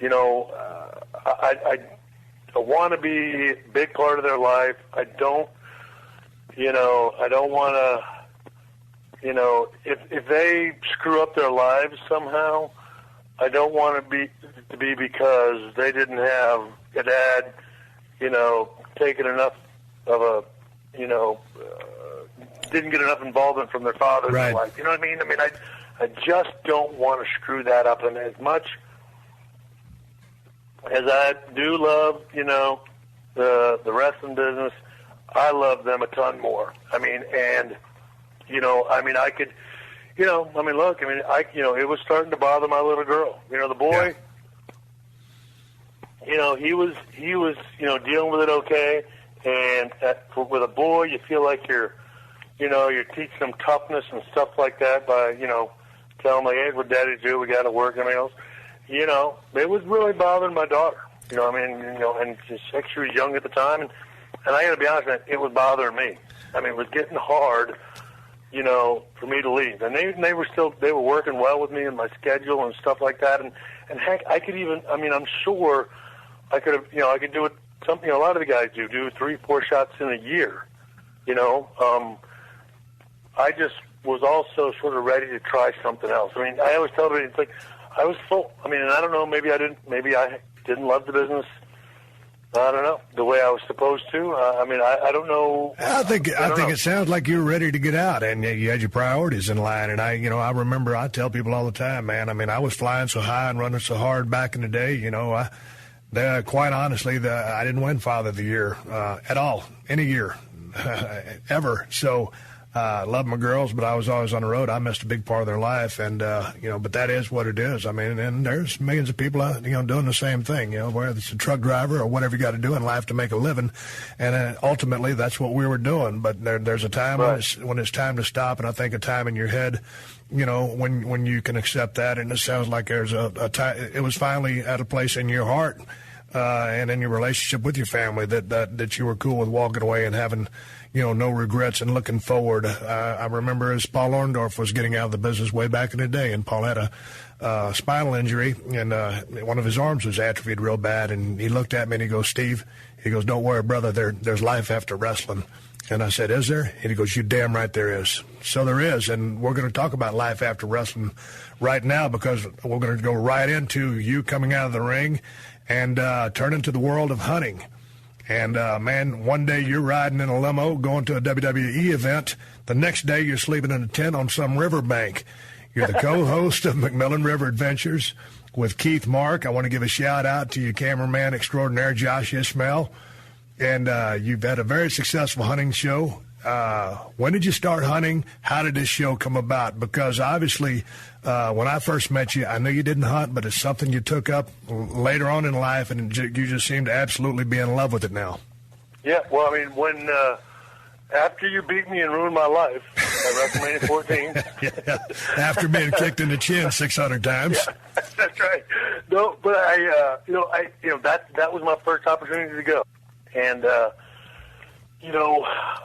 I want to be a big part of their life. I don't want to, if they screw up their lives somehow, I don't want it to be because they didn't have a dad, taking enough of a, didn't get enough involvement from their father in their life. You know what I mean? I just don't want to screw that up. And as much as I do love, the wrestling business, I love them a ton more. I mean, and, I could, look, it was starting to bother my little girl. The boy, he was, dealing with it okay. And with a boy, you feel like you're teaching them toughness and stuff like that by, telling them, hey, what daddy do, we got to work and else. It was really bothering my daughter. And she was young at the time, and I got to be honest, man, it was bothering me. It was getting hard, for me to leave. And they were working well with me in my schedule and stuff like that. And heck, I could even, I'm sure I could have, I could do it. Something a lot of the guys do 3-4 shots in a year. I just was also sort of ready to try something else. I always tell everybody, it's like I was full. And I don't know, maybe I didn't love the business. I don't know, the way I was supposed to. I don't know. I think it sounds like you were ready to get out, and you had your priorities in line. And I remember I tell people all the time, man. I was flying so high and running so hard back in the day. Quite honestly, I didn't win Father of the Year at all, any year, ever. So I love my girls, but I was always on the road. I missed a big part of their life, and but that is what it is. And there's millions of people doing the same thing. Whether it's a truck driver or whatever you got to do in life to make a living, and ultimately that's what we were doing. But there's a time when it's time to stop, and I think a time in your head. When you can accept that, and it sounds like there's a time. It was finally at a place in your heart and in your relationship with your family that you were cool with walking away and having, no regrets and looking forward. I remember as Paul Orndorff was getting out of the business way back in the day, and Paul had a spinal injury, and one of his arms was atrophied real bad, and he looked at me and he goes, Steve, he goes, don't worry, brother, there's life after wrestling. And I said, is there? And he goes, you damn right there is. So there is, and we're going to talk about life after wrestling right now, because we're going to go right into you coming out of the ring and turn into the world of hunting. And, man, one day you're riding in a limo going to a WWE event. The next day you're sleeping in a tent on some riverbank. You're the co-host of McMillan River Adventures with Keith Mark. I want to give a shout-out to your cameraman extraordinaire, Josh Ishmael. And you've had a very successful hunting show. When did you start hunting? How did this show come about? Because obviously, when I first met you, I knew you didn't hunt, but it's something you took up later on in life, and you just seem to absolutely be in love with it now. Yeah, well, when after you beat me and ruined my life at WrestleMania 14. Yeah, after being kicked in the chin 600 times. Yeah, that's right. No, but that was my first opportunity to go. And,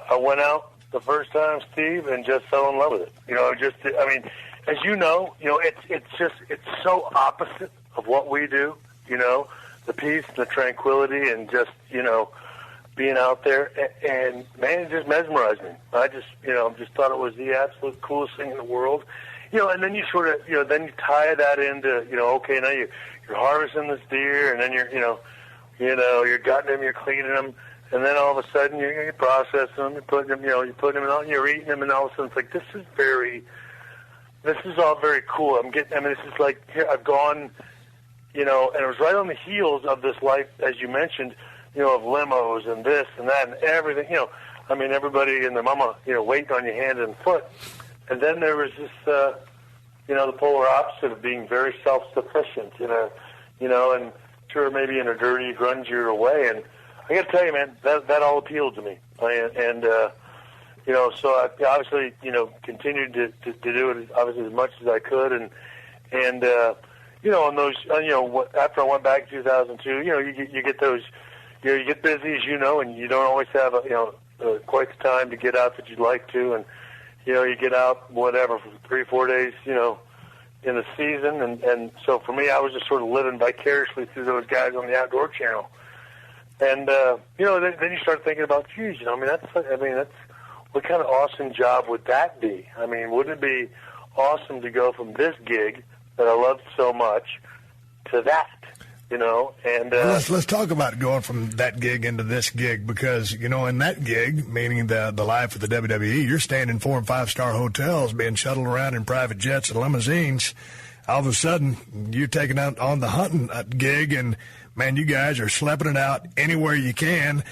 I went out the first time, Steve, and just fell in love with it. As it's so opposite of what we do, the peace, the tranquility, and just, being out there. And man, it just mesmerized me. I just thought it was the absolute coolest thing in the world. And then you sort of, then you tie that into, okay, now you're harvesting this deer, and then you're gutting them, you're cleaning them, and then all of a sudden you're processing them, you're putting them out, you're eating them, and all of a sudden it's like, this is all very cool. This is like, here I've gone, and it was right on the heels of this life, as you mentioned, of limos and this and that and everything, everybody and their mama, waiting on your hand and foot. And then there was this, the polar opposite of being very self-sufficient, and sure, maybe in a dirty, grungier way. And I got to tell you, man, that all appealed to me. So I obviously, continued to do it obviously as much as I could. And on those, after I went back in 2002, you get those, you get busy, as and you don't always have, quite the time to get out that you'd like to. And, you get out, whatever, for 3-4 days, in the season. And so for me, I was just sort of living vicariously through those guys on the Outdoor Channel. And, then you start thinking about, geez, that's what kind of awesome job would that be? Wouldn't it be awesome to go from this gig that I loved so much to that? you know. And let's talk about going from that gig into this gig, because, you know, in that gig, meaning the life of the WWE, you're staying in 4- and 5-star hotels, being shuttled around in private jets and limousines. All of a sudden, you're taking out on the hunting gig, and, man, you guys are schlepping it out anywhere you can,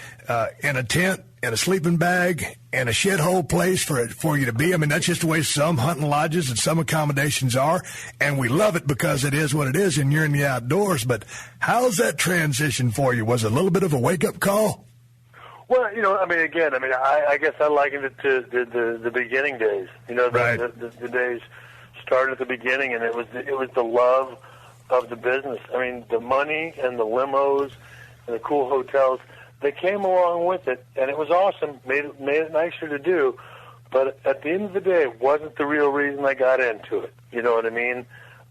in a tent, in a sleeping bag, and a shithole place for you to be. I mean, that's just the way some hunting lodges and some accommodations are, and we love it because it is what it is, and you're in the outdoors. But how's that transition for you? Was it a little bit of a wake-up call? Well, you know, I mean, again, I guess I likened it to the beginning days. You know, the days started at the beginning, and it was the love of the business. I mean, the money and the limos and the cool hotels, they came along with it, and it was awesome. Made it nicer to do, but at the end of the day, it wasn't the real reason I got into it. You know what I mean?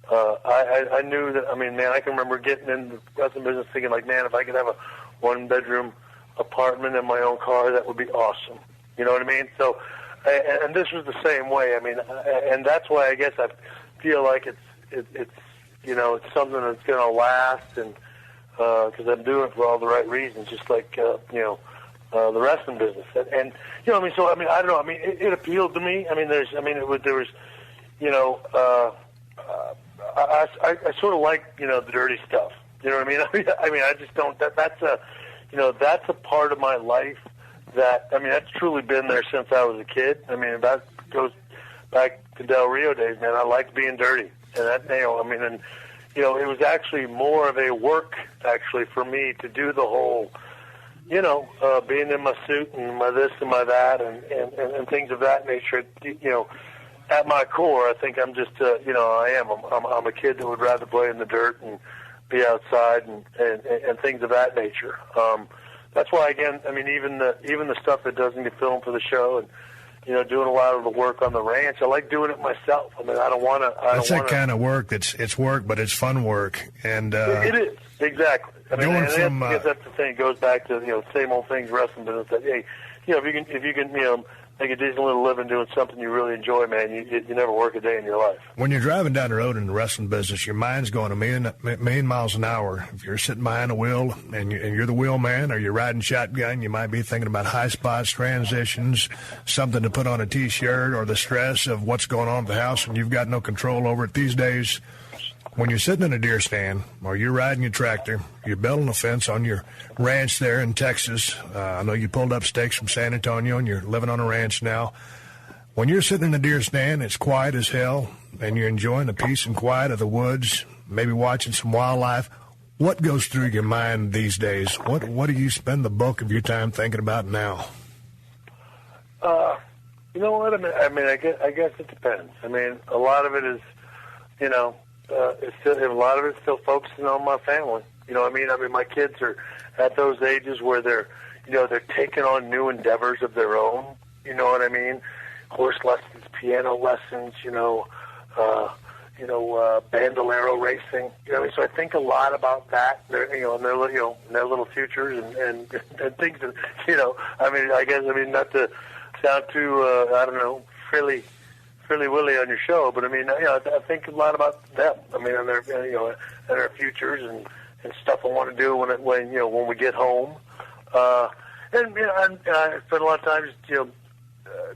I knew that. I mean, man, I can remember getting in the wrestling business thinking, like, man, if I could have a 1-bedroom apartment and my own car, that would be awesome. You know what I mean? So, and this was the same way. I mean, and that's why I guess I feel like it's you know, it's something that's going to last, and because I'm doing it for all the right reasons, just like you know, the wrestling business. And you know, I mean, so I mean, I don't know. I mean, it appealed to me. I mean, there was, you know, I sort of like, you know, the dirty stuff. You know what I mean? I mean, I just don't. That's a part of my life that, I mean, that's truly been there since I was a kid. I mean, that goes back to Del Rio days, man. I liked being dirty, and that, you know, I mean, and you know, it was actually more of a work, actually, for me to do the whole, you know, being in my suit and my this and my that and things of that nature. You know, at my core, I think I'm just, you know, I'm a kid that would rather play in the dirt and be outside and things of that nature. That's why, again, I mean, even the stuff that doesn't get filmed for the show, and you know, doing a lot of the work on the ranch, I like doing it myself. I mean, I don't want to. That's that kind of work. It's work, but it's fun work, and it is, exactly. I mean, that's the thing. It goes back to, you know, same old things, wrestling business. That, hey, you know, if you can, you know, make a decent little living doing something you really enjoy, man, you never work a day in your life. When you're driving down the road in the wrestling business, your mind's going a million miles an hour. If you're sitting behind a wheel and you're the wheel man, or you're riding shotgun, you might be thinking about high spots, transitions, something to put on a T-shirt, or the stress of what's going on at the house, and you've got no control over it. These days, when you're sitting in a deer stand, or you're riding your tractor, you're building a fence on your ranch there in Texas. I know you pulled up stakes from San Antonio, and you're living on a ranch now. When you're sitting in the deer stand, it's quiet as hell, and you're enjoying the peace and quiet of the woods, maybe watching some wildlife. What goes through your mind these days? What do you spend the bulk of your time thinking about now? You know what? I mean, I guess it depends. I mean, a lot of it is, you know, a lot of it's still focusing on my family. You know what I mean? I mean, my kids are at those ages where they're taking on new endeavors of their own. You know what I mean? Horse lessons, piano lessons, bandolero racing. You know, so I think a lot about that. Their little futures and things that, you know. I mean, I guess, not to sound too, I don't know, frilly willy on your show, but I mean, you know, I think a lot about them. I mean, and their, you know, and their futures and stuff I want to do when we get home. And you know, I spend a lot of time just, you know,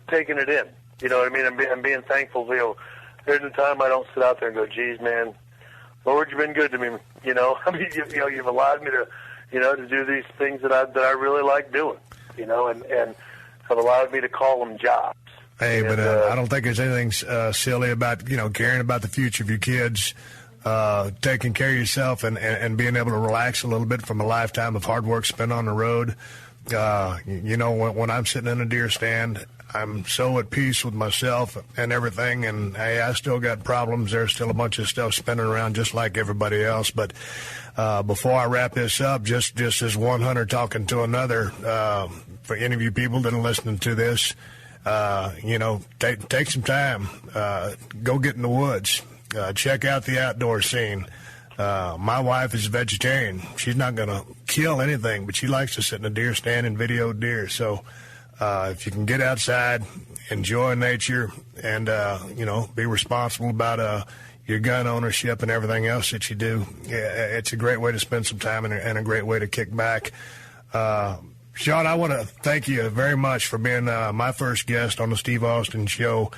taking it in. You know what I mean? I'm being thankful. You know, there's a time I don't sit out there and go, "Geez, man, Lord, you've been good to me." You know, I mean, you've allowed me to, you know, to do these things that I really like doing. You know, and have allowed me to call them jobs. Hey, but I don't think there's anything silly about, you know, caring about the future of your kids, taking care of yourself, and being able to relax a little bit from a lifetime of hard work spent on the road. You know, when I'm sitting in a deer stand, I'm so at peace with myself and everything. And, hey, I still got problems. There's still a bunch of stuff spinning around just like everybody else. But before I wrap this up, just as one hunter talking to another, for any of you people that are listening to this, you know, take some time, go get in the woods, check out the outdoor scene. My wife is a vegetarian. She's not going to kill anything, but she likes to sit in a deer stand and video deer. So if you can get outside, enjoy nature, and, you know, be responsible about your gun ownership and everything else that you do. Yeah, it's a great way to spend some time and a great way to kick back. Shawn, I want to thank you very much for being my first guest on the Steve Austin Show.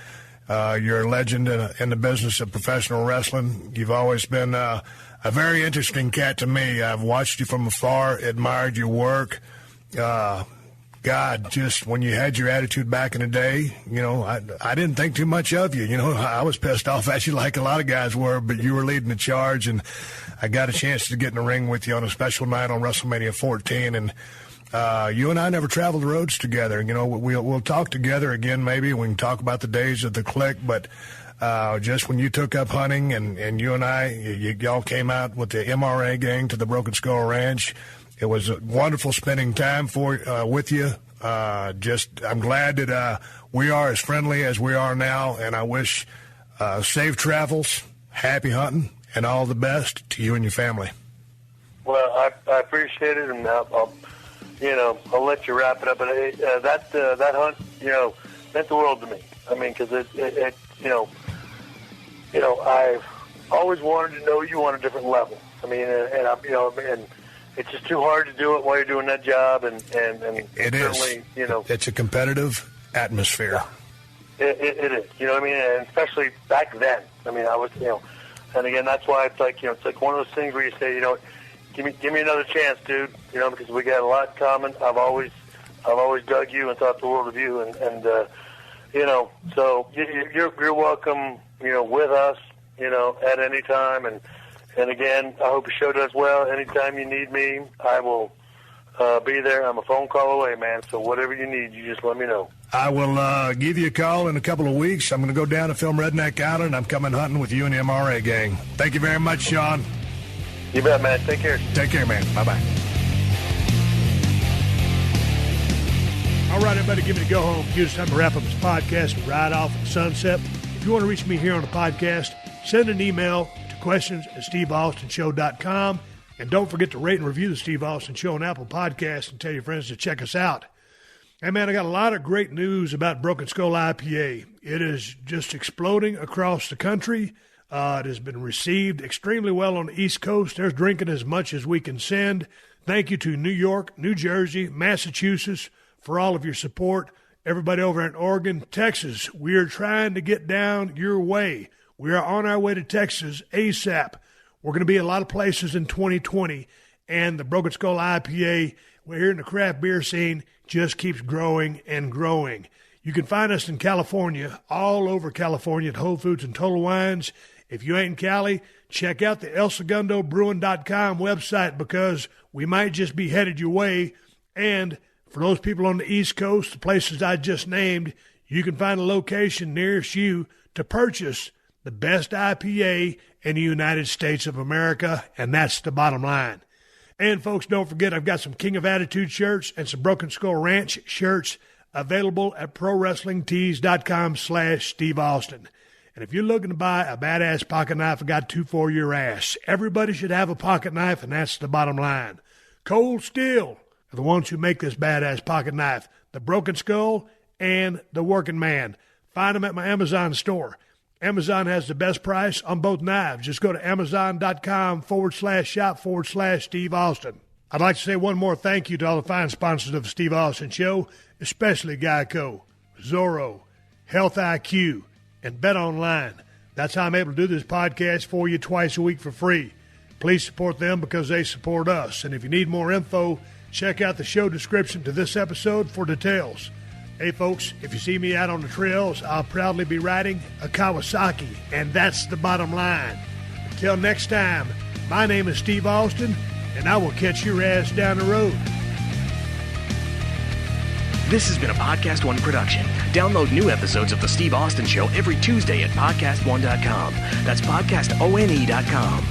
You're a legend in the business of professional wrestling. You've always been a very interesting cat to me. I've watched you from afar, admired your work. God, just when you had your attitude back in the day, I didn't think too much of you. I was pissed off at you like a lot of guys were, but you were leading the charge, and I got a chance to get in the ring with you on a special night on WrestleMania 14, and you and I never traveled the roads together. We'll talk together again maybe. We can talk about the days of the clique, but just when you took up hunting and you and y'all came out with the MRA gang to the Broken Skull Ranch, it was a wonderful spending time with you. I'm glad that we are as friendly as we are now, and I wish safe travels, happy hunting, and all the best to you and your family. Well, I appreciate it, and I'll let you wrap it up. But that hunt, meant the world to me. I mean, because I've always wanted to know you on a different level. I mean, and it's just too hard to do it while you're doing that job, and it is. It's a competitive atmosphere. Yeah. It is. You know what I mean? And especially back then. I mean, I was, and again, that's why it's like, it's like one of those things where you say, give me another chance, dude. Because we got a lot in common. I've always dug you and thought the world of you, and so you're welcome, with us, at any time, and again, I hope your show does well. Anytime you need me, I will be there. I'm a phone call away, man. So whatever you need, you just let me know. I will give you a call in a couple of weeks. I'm going to go down and film Redneck Island, and I'm coming hunting with you and the MRA gang. Thank you very much, Shawn. You bet, man. Take care. Take care, man. Bye-bye. All right, everybody, give me a go home. It's time to wrap up this podcast and ride off at the sunset. If you want to reach me here on the podcast, send an email to questions@steveaustonshow.com. And don't forget to rate and review the Steve Austin Show on Apple Podcasts and tell your friends to check us out. Hey, man, I got a lot of great news about Broken Skull IPA. It is just exploding across the country. It has been received extremely well on the East Coast. They're drinking as much as we can send. Thank you to New York, New Jersey, Massachusetts for all of your support. Everybody over in Oregon, Texas, we are trying to get down your way. We are on our way to Texas ASAP. We're going to be a lot of places in 2020, and the Broken Skull IPA, we're here in the craft beer scene, just keeps growing and growing. You can find us in California, all over California at Whole Foods and Total Wines. If you ain't in Cali, check out the ElSegundoBrewing.com website, because we might just be headed your way. And for those people on the East Coast, the places I just named, you can find a location nearest you to purchase the best IPA in the United States of America, and that's the bottom line. And, folks, don't forget, I've got some King of Attitude shirts and some Broken Skull Ranch shirts available at ProWrestlingTees.com/Steve Austin. And if you're looking to buy a badass pocket knife, I got two for your ass. Everybody should have a pocket knife, and that's the bottom line. Cold Steel are the ones who make this badass pocket knife, the Broken Skull and the Working Man. Find them at my Amazon store. Amazon has the best price on both knives. Just go to Amazon.com/shop/Steve Austin. I'd like to say one more thank you to all the fine sponsors of the Steve Austin Show, especially Geico, Zorro, Health IQ, and Bet Online. That's how I'm able to do this podcast for you twice a week for free. Please support them because they support us. And if you need more info, check out the show description to this episode for details. Hey, folks, if you see me out on the trails, I'll proudly be riding a Kawasaki, and that's the bottom line. Until next time, my name is Steve Austin, and I will catch your ass down the road. This has been a Podcast One production. Download new episodes of The Steve Austin Show every Tuesday at PodcastOne.com. That's PodcastOne.com.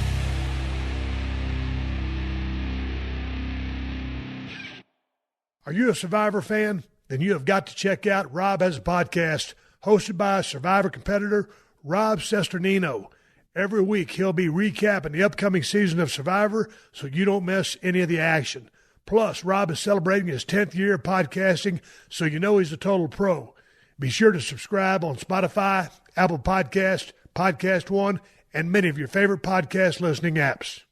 Are you a Survivor fan? Then you have got to check out Rob Has a Podcast, hosted by Survivor competitor Rob Sesternino. Every week he'll be recapping the upcoming season of Survivor so you don't miss any of the action. Plus, Rob is celebrating his 10th year of podcasting, so you know he's a total pro. Be sure to subscribe on Spotify, Apple Podcast, Podcast One, and many of your favorite podcast listening apps.